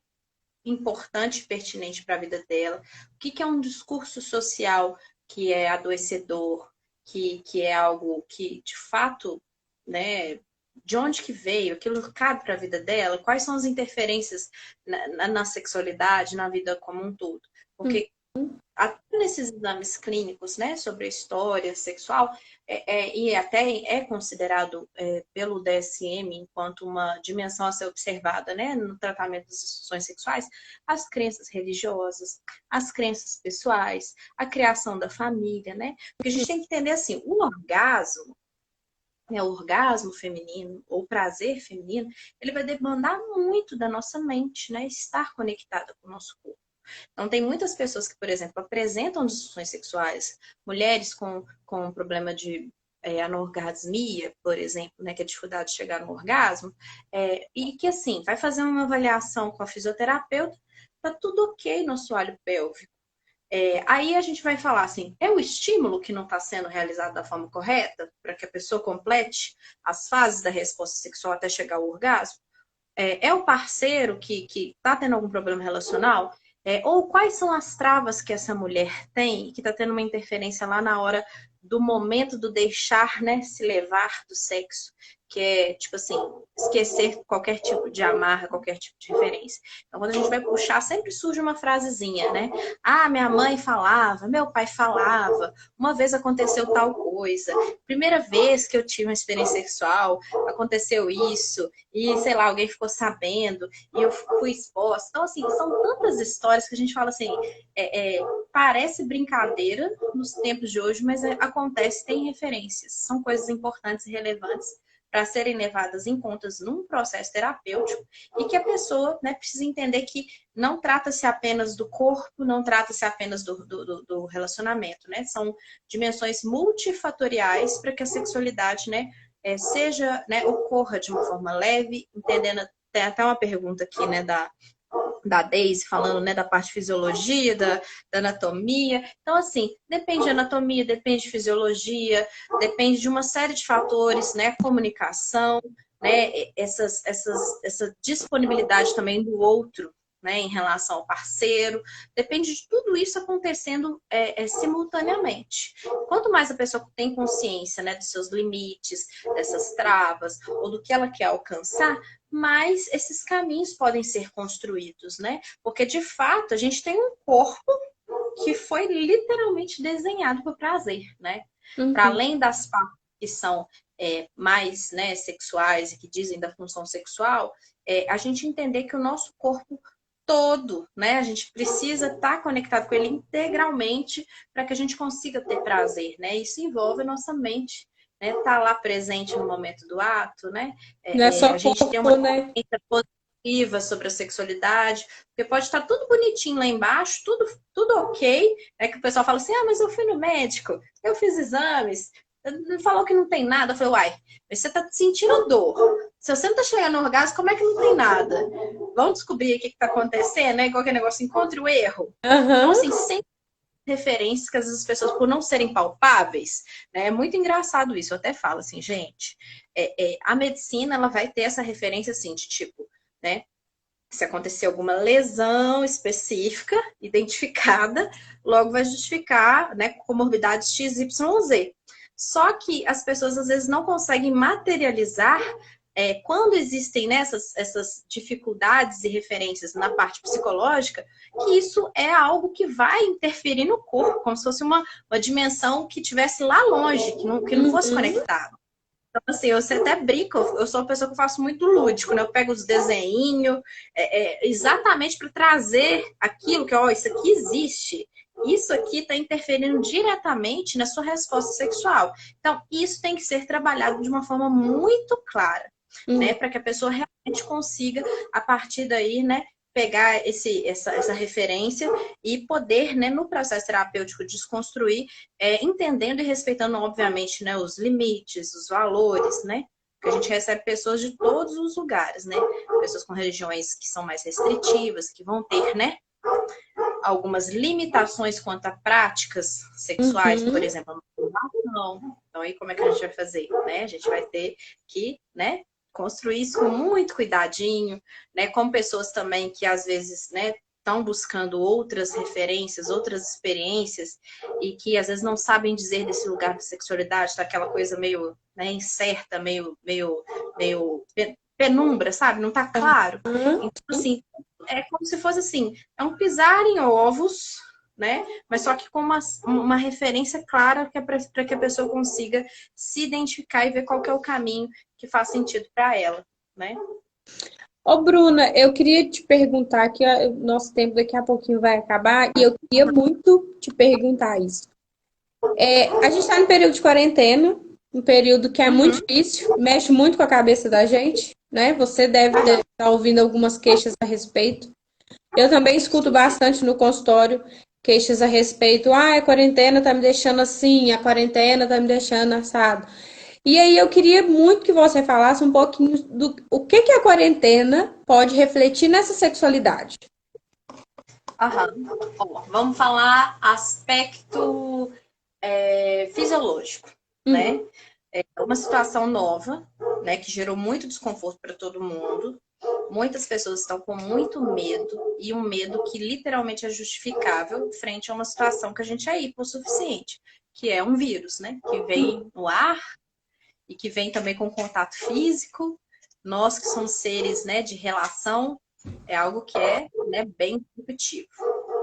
importante e pertinente para a vida dela, o que é um discurso social que é adoecedor, que é algo que, de fato, né, de onde que veio, aquilo cabe para a vida dela, quais são as interferências na sexualidade, na vida como um todo. Porque até nesses exames clínicos, né, sobre a história sexual, e até é considerado pelo DSM enquanto uma dimensão a ser observada, né, no tratamento das disfunções sexuais, as crenças religiosas, as crenças pessoais, a criação da família, né? Porque a gente tem que entender assim, o orgasmo feminino ou o prazer feminino, ele vai demandar muito da nossa mente, né, estar conectada com o nosso corpo. Então, tem muitas pessoas que, por exemplo, apresentam disfunções sexuais, mulheres com problema de anorgasmia, por exemplo, né, que é a dificuldade de chegar no orgasmo, e que, assim, vai fazer uma avaliação com a fisioterapeuta, tá tudo ok no assoalho pélvico. Aí a gente vai falar assim, é o estímulo que não está sendo realizado da forma correta para que a pessoa complete as fases da resposta sexual até chegar ao orgasmo? É o parceiro que está tendo algum problema relacional? Ou quais são as travas que essa mulher tem que está tendo uma interferência lá na hora do momento do deixar, né, se levar do sexo? Que é, tipo assim, esquecer qualquer tipo de amarra, qualquer tipo de referência. Então, quando a gente vai puxar, sempre surge uma frasezinha, né? Ah, minha mãe falava, meu pai falava, uma vez aconteceu tal coisa, primeira vez que eu tive uma experiência sexual, aconteceu isso, e sei lá, alguém ficou sabendo, e eu fui exposta. Então, assim, são tantas histórias que a gente fala assim, parece brincadeira nos tempos de hoje, mas acontece, tem referências, são coisas importantes e relevantes para serem levadas em conta num processo terapêutico e que a pessoa, né, precisa entender que não trata-se apenas do corpo, não trata-se apenas do relacionamento, né? São dimensões multifatoriais para que a sexualidade, né, seja, né, ocorra de uma forma leve, entendendo. Tem até uma pergunta aqui, né, da Daisy, falando, né, da parte de fisiologia, da anatomia. Então, assim, depende de anatomia, depende de fisiologia, depende de uma série de fatores, né, comunicação, né, essa disponibilidade também do outro, né, em relação ao parceiro, depende de tudo isso acontecendo simultaneamente. Quanto mais a pessoa tem consciência, né, dos seus limites, dessas travas, ou do que ela quer alcançar, mais esses caminhos podem ser construídos, né? Porque, de fato, a gente tem um corpo que foi literalmente desenhado para o prazer, né? Para Uhum. além das partes que são mais, né, sexuais e que dizem da função sexual, a gente entender que o nosso corpo todo, né, a gente precisa estar conectado com ele integralmente para que a gente consiga ter prazer, né? Isso envolve a nossa mente, né? Tá lá presente no momento do ato, né? Não é A só gente tem uma corpo, né? consciência positiva sobre a sexualidade, porque pode estar tudo bonitinho lá embaixo, tudo ok, é que o pessoal fala assim, ah, mas eu fui no médico, eu fiz exames, ele falou que não tem nada. Eu falei, uai, mas você tá sentindo dor. Se você não tá chegando no orgasmo, como é que não tem nada? Vamos descobrir o que tá acontecendo, né? Igual aquele negócio, encontre o erro. Então, Aham. assim, sempre referências que as pessoas, por não serem palpáveis, né? É muito engraçado isso. Eu até falo assim, gente, a medicina, ela vai ter essa referência, assim, de tipo, né? Se acontecer alguma lesão específica, identificada, logo vai justificar, né, comorbidades XYZ. Só que as pessoas às vezes não conseguem materializar quando existem essas dificuldades e referências na parte psicológica, que isso é algo que vai interferir no corpo, como se fosse uma dimensão que estivesse lá longe, que não fosse Uhum. conectada. Então, assim, eu até brinco, eu sou uma pessoa que eu faço muito lúdico, né? Eu pego os desenhinhos, exatamente para trazer aquilo que, ó, isso aqui existe. Isso aqui está interferindo diretamente na sua resposta sexual. Então, isso tem que ser trabalhado de uma forma muito clara, né? Uhum. Para que a pessoa realmente consiga, a partir daí, né, pegar essa referência e poder, né, no processo terapêutico, desconstruir, entendendo e respeitando, obviamente, né, os limites, os valores, né? Porque a gente recebe pessoas de todos os lugares, né? Pessoas com religiões que são mais restritivas, que vão ter, né, algumas limitações quanto a práticas sexuais, por Uhum. exemplo, não. Então, aí como é que a gente vai fazer? Né? A gente vai ter que, né, construir isso com muito cuidadinho, né? Com pessoas também que às vezes, né, estão buscando outras referências, outras experiências e que às vezes não sabem dizer desse lugar de sexualidade, daquela coisa meio, né, incerta, meio penumbra, sabe? Não tá claro. Aham. Então, assim, é como se fosse assim, é um pisar em ovos, né? Mas só que com uma referência clara para que a pessoa consiga se identificar e ver qual que é o caminho que faz sentido para ela, né? Ô, Bruna, eu queria te perguntar que o nosso tempo daqui a pouquinho vai acabar e eu queria muito te perguntar isso. A gente está no período de quarentena, um período que é muito Uhum, difícil, mexe muito com a cabeça da gente, né? Você deve aham, estar ouvindo algumas queixas a respeito. Eu também escuto bastante no consultório queixas a respeito. Ah, a quarentena tá me deixando assim, a quarentena tá me deixando assado. E aí eu queria muito que você falasse um pouquinho do o que que a quarentena pode refletir nessa sexualidade. aham. Ó, vamos falar aspecto fisiológico, Uhum, né? É uma situação nova, né, que gerou muito desconforto para todo mundo. Muitas pessoas estão com muito medo e um medo que literalmente é justificável frente a uma situação que a gente é hipossuficiente, que é um vírus, né, que vem no ar e que vem também com contato físico. Nós que somos seres, né, de relação, é algo que é, né, bem disruptivo.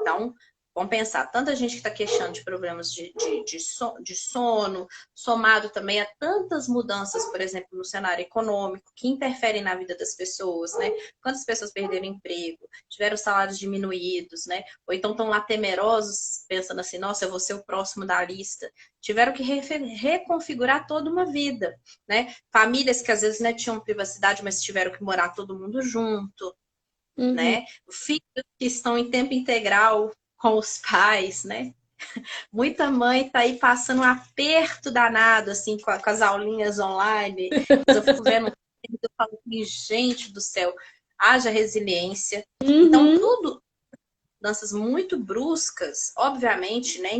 Então, vamos pensar, tanta gente que está queixando de problemas de sono, somado também a tantas mudanças, por exemplo, no cenário econômico, que interferem na vida das pessoas, né? Quantas pessoas perderam emprego, tiveram salários diminuídos, né? Ou então estão lá temerosos, pensando assim, nossa, eu vou ser o próximo da lista. Tiveram que reconfigurar toda uma vida, né? Famílias que às vezes, né, tinham privacidade, mas tiveram que morar todo mundo junto, uhum, né? Filhos que estão em tempo integral com os pais, né? Muita mãe tá aí passando um aperto danado, assim, com as aulinhas online. Mas eu fico vendo, eu falo assim, gente do céu, haja resiliência. Então, uhum, tudo, mudanças muito bruscas, obviamente, né,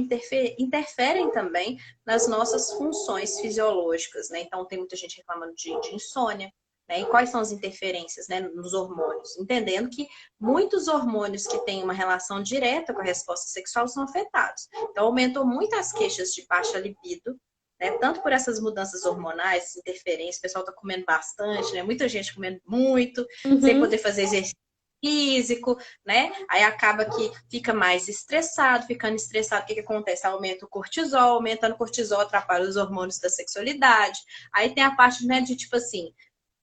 interferem também nas nossas funções fisiológicas, né? Então, tem muita gente reclamando de insônia, né? E quais são as interferências, né, nos hormônios? Entendendo que muitos hormônios que têm uma relação direta com a resposta sexual são afetados. Então, aumentou muito as queixas de baixa libido, né? Tanto por essas mudanças hormonais, interferências, o pessoal está comendo bastante, né? Muita gente comendo muito, sem uhum. poder fazer exercício, físico, né? Aí acaba que fica mais estressado, ficando estressado, o que que acontece? Aumenta o cortisol, aumentando o cortisol atrapalha os hormônios da sexualidade. Aí tem a parte, né, de tipo assim,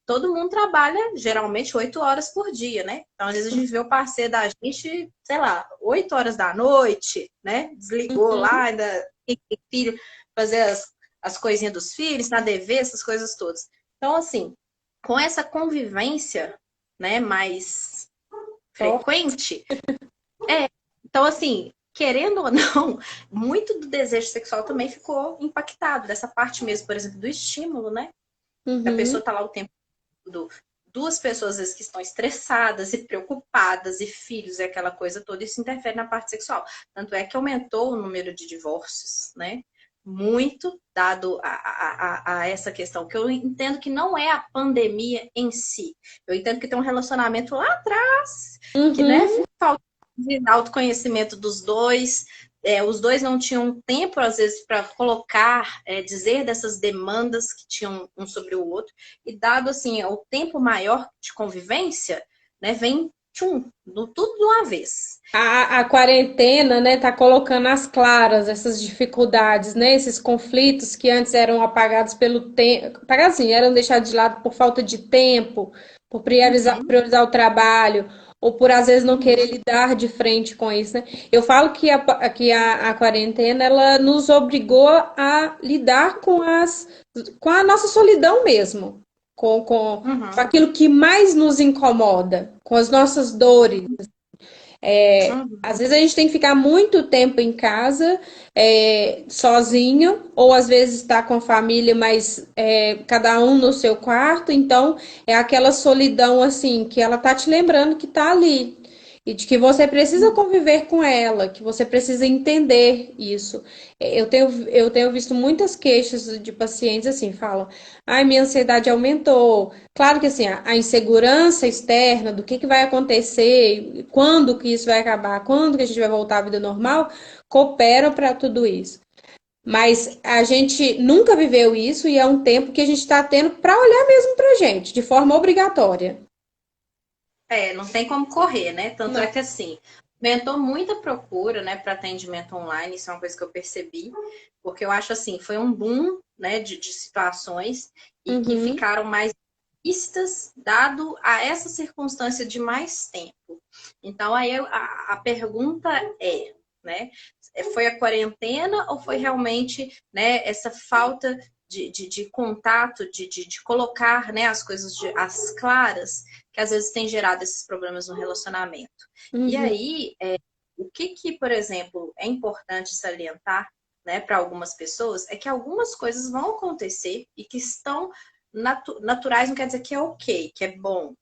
todo mundo trabalha geralmente 8 horas por dia, né? Então, às vezes a gente vê o parceiro da gente, sei lá, 8 horas da noite, né? Desligou lá, Uhum. ainda tem filho, fazer as coisinhas dos filhos, na DV, essas coisas todas. Então, assim, com essa convivência, né, mais Ó. frequente, então, assim, querendo ou não, muito do desejo sexual também ficou impactado, dessa parte mesmo, por exemplo, do estímulo, né? A Uhum. pessoa tá lá o tempo todo, duas pessoas às vezes que estão estressadas e preocupadas, e filhos e aquela coisa toda, isso interfere na parte sexual. Tanto é que aumentou o número de divórcios, né? Muito dado a essa questão, que eu entendo que não é a pandemia em si. Eu entendo que tem um relacionamento lá atrás, que, né, Uhum. falta de autoconhecimento dos dois, os dois não tinham tempo, às vezes, para colocar, dizer dessas demandas que tinham um sobre o outro. E dado assim, o tempo maior de convivência, né, vem tudo de uma vez. A quarentena, né, tá colocando às claras essas dificuldades, né, esses conflitos que antes eram apagados pelo tempo, apagados assim, eram deixados de lado por falta de tempo, por Uhum, priorizar o trabalho, ou por às vezes não querer uhum, lidar de frente com isso, né? Eu falo que a quarentena ela nos obrigou a lidar com a nossa solidão mesmo, com uhum, aquilo que mais nos incomoda, com as nossas dores. uhum. Às vezes a gente tem que ficar muito tempo em casa, sozinho, ou às vezes está com a família, mas cada um no seu quarto. Então é aquela solidão assim que ela tá te lembrando que tá ali e de que você precisa conviver com ela, que você precisa entender isso. Eu tenho visto muitas queixas de pacientes assim, falam: ai, minha ansiedade aumentou. Claro que assim, a insegurança externa do que vai acontecer, quando que isso vai acabar, quando que a gente vai voltar à vida normal, cooperam para tudo isso. Mas a gente nunca viveu isso e é um tempo que a gente está tendo para olhar mesmo para gente, de forma obrigatória. Não tem como correr, né? Tanto é Não. que assim, aumentou muita procura, né, para atendimento online, isso é uma coisa que eu percebi, porque eu acho assim, foi um boom, né, de situações e que Uhum, ficaram mais vistas dado a essa circunstância de mais tempo. Então aí a pergunta é, né, foi a quarentena ou foi realmente, né, essa falta de contato, de colocar, né, as coisas as claras que às vezes tem gerado esses problemas no relacionamento. E uhum, aí, o que, por exemplo, é importante salientar, né, para algumas pessoas, é que algumas coisas vão acontecer e que estão naturais, não quer dizer que é ok, que é bom,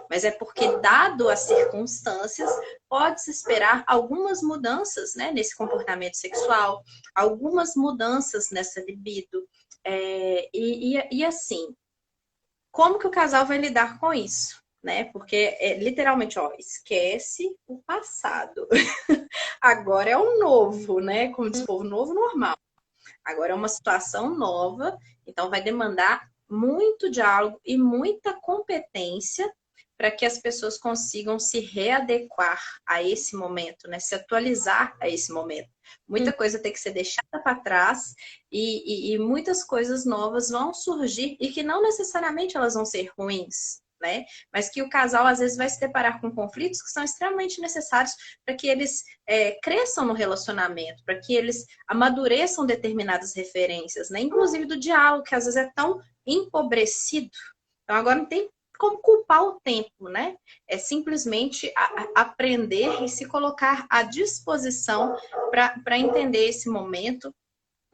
mas é porque, dado as circunstâncias, pode-se esperar algumas mudanças, né, nesse comportamento sexual, algumas mudanças nessa libido, e assim, como que o casal vai lidar com isso? Né? Porque literalmente, ó, esquece o passado. Agora é o novo, né? Como diz o povo, novo normal. Agora é uma situação nova, então vai demandar muito diálogo e muita competência para que as pessoas consigam se readequar a esse momento, né? Se atualizar a esse momento. Muita coisa tem que ser deixada para trás e muitas coisas novas vão surgir e que não necessariamente elas vão ser ruins, né? Mas que o casal às vezes vai se deparar com conflitos que são extremamente necessários para que eles cresçam no relacionamento, para que eles amadureçam determinadas referências, né? Inclusive do diálogo, que às vezes é tão empobrecido. Então agora não tem como culpar o tempo, né? É simplesmente aprender e se colocar à disposição para entender esse momento,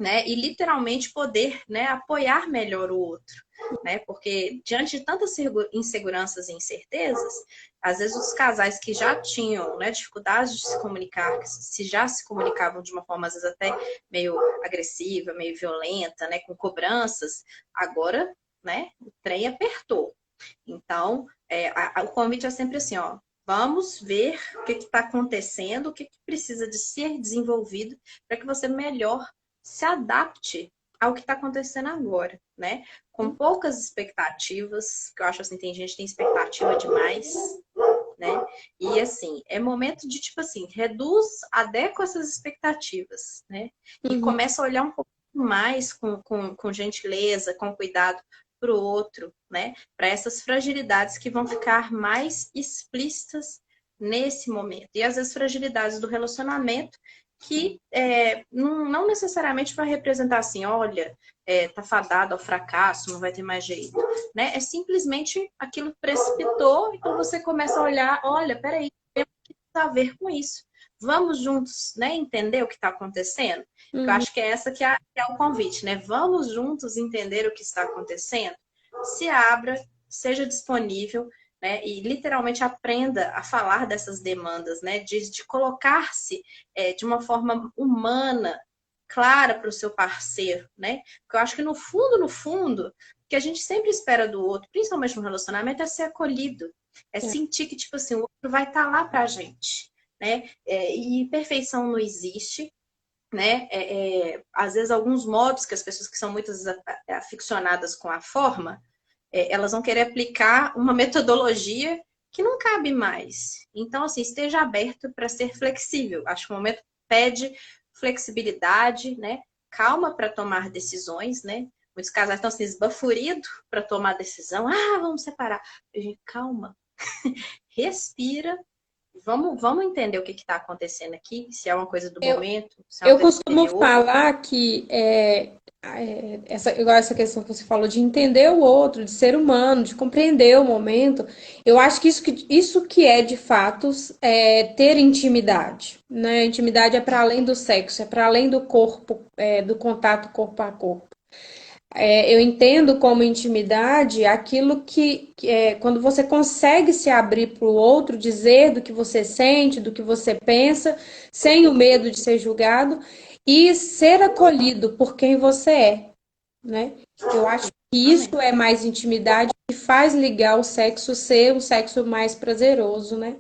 né? E literalmente poder, né, apoiar melhor o outro, né? Porque diante de tantas inseguranças e incertezas, às vezes os casais que já tinham, né, dificuldades de se comunicar, que se já se comunicavam de uma forma às vezes até meio agressiva, meio violenta, né, com cobranças, agora, né, o trem apertou. Então, o convite é sempre assim, ó. Vamos ver o que está acontecendo, o que precisa de ser desenvolvido para que você melhor se adapte ao que está acontecendo agora, né? Com poucas expectativas, que eu acho assim, tem gente que tem expectativa demais, né? E assim, é momento de, tipo assim, adequa essas expectativas, né? E Uhum. começa a olhar um pouco mais com gentileza, com cuidado para o outro, né? Para essas fragilidades que vão ficar mais explícitas nesse momento. E às vezes fragilidades do relacionamento que não necessariamente vai representar assim, olha, tá fadado ao fracasso, não vai ter mais jeito, né? É simplesmente aquilo precipitou, então você começa a olhar, olha, peraí, tem que a ver com isso. Vamos juntos, né, entender o que está acontecendo? Eu Uhum. acho que é essa que é o convite, né? Vamos juntos entender o que está acontecendo? Se abra, seja disponível, né? E literalmente aprenda a falar dessas demandas, né? De colocar-se de uma forma humana, clara para o seu parceiro, né? Porque eu acho que no fundo, o que a gente sempre espera do outro, principalmente no relacionamento, é ser acolhido, é É. sentir que, tipo assim, o outro vai estar lá pra gente, né? E perfeição não existe, né? Às vezes, alguns modos que as pessoas que são muito aficionadas com a forma, elas vão querer aplicar uma metodologia que não cabe mais. Então, assim, esteja aberto para ser flexível. Acho que o momento pede flexibilidade, né? Calma para tomar decisões, né? Muitos casais estão assim, esbaforidos para tomar decisão. Ah, vamos separar. Gente, calma, respira. Vamos entender o que está acontecendo aqui, se é uma coisa do Eu, momento, se é uma eu coisa costumo exterior. falar que igual essa questão que você falou de entender o outro, de ser humano, de compreender o momento, eu acho que isso que é de fato ter intimidade, né? Intimidade é para além do sexo, é para além do corpo, do contato corpo a corpo. Eu entendo como intimidade aquilo que é quando você consegue se abrir para o outro, dizer do que você sente, do que você pensa, sem o medo de ser julgado e ser acolhido por quem você é, né? Eu acho que isso Exatamente. é mais intimidade que faz ligar o sexo ser um sexo mais prazeroso, né?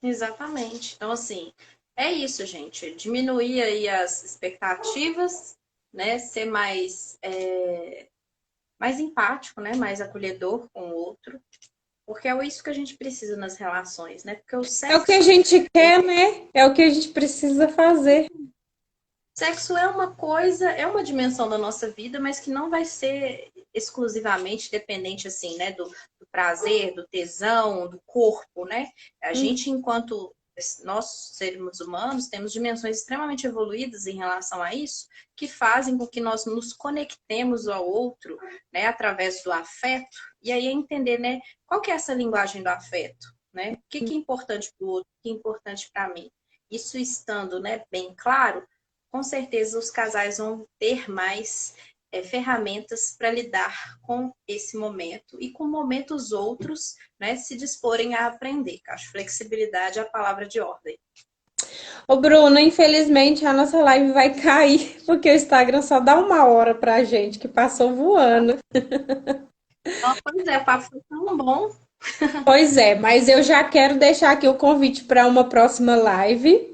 Exatamente. Então, assim, é isso, gente. Diminuir aí as expectativas, né? Ser mais empático, né? Mais acolhedor com o outro. Porque é isso que a gente precisa nas relações, né? Porque o É o que a sexo, gente quer, né? É o que a gente precisa fazer. sexo é uma coisa, é uma dimensão da nossa vida, mas que não vai ser exclusivamente dependente, assim, né? Do prazer, do tesão, do corpo, né? A gente, enquanto nós, seres humanos, temos dimensões extremamente evoluídas em relação a isso, que fazem com que nós nos conectemos ao outro, né? Através do afeto. E aí entender, né? Qual que é essa linguagem do afeto, né? O que é importante para o outro, o que é importante para mim. Isso estando, né, bem claro, com certeza os casais vão ter mais ferramentas para lidar com esse momento e com momentos outros, né, se disporem a aprender. Acho flexibilidade é a palavra de ordem. Ô, Bruna, infelizmente a nossa live vai cair, porque o Instagram só dá 1 hora pra gente, que passou voando. Então, pois é, o papo foi tão bom. Pois é, mas eu já quero deixar aqui o convite para uma próxima live,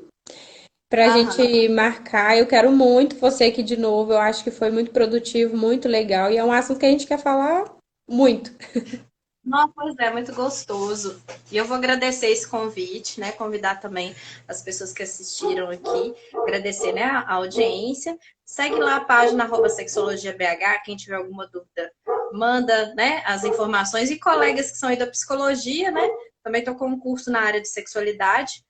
para a Aham. gente marcar. Eu quero muito você aqui de novo, eu acho que foi muito produtivo, muito legal, e é um assunto que a gente quer falar muito. Não, pois é, muito gostoso. E eu vou agradecer esse convite, né? Convidar também as pessoas que assistiram aqui, agradecer, né, a audiência. Segue lá a página @sexologiabh, quem tiver alguma dúvida, manda, né, as informações. E colegas que são aí da psicologia, né? Também estou com um curso na área de sexualidade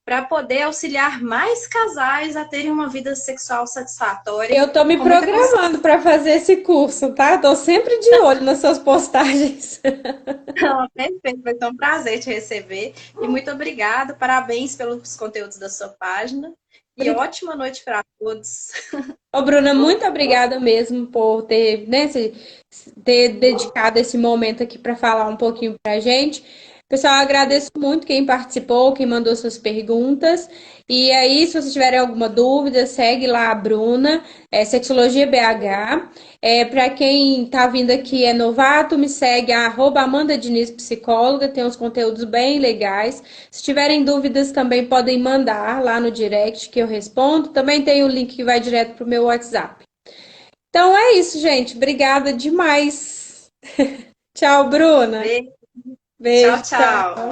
para poder auxiliar mais casais a terem uma vida sexual satisfatória Eu tô me com muita consciência. programando para fazer esse curso, tá? Tô sempre de olho nas suas postagens. Perfeito, vai ser um prazer te receber. E muito obrigada, parabéns pelos conteúdos da sua página. E ótima noite para todos. Ô, Bruna, muito obrigada mesmo por ter, né, ter dedicado esse momento aqui para falar um pouquinho para a gente. Pessoal, eu agradeço muito quem participou, quem mandou suas perguntas. E aí, se vocês tiverem alguma dúvida, segue lá a Bruna, Sexologia BH. Para quem está vindo aqui é novato, me segue @Amanda Diniz Psicóloga, tem uns conteúdos bem legais. Se tiverem dúvidas, também podem mandar lá no direct que eu respondo. Também tem o link que vai direto para o meu WhatsApp. Então é isso, gente. Obrigada demais. Tchau, Bruna. Beijo. Tchau, Beijo, tchau. tchau.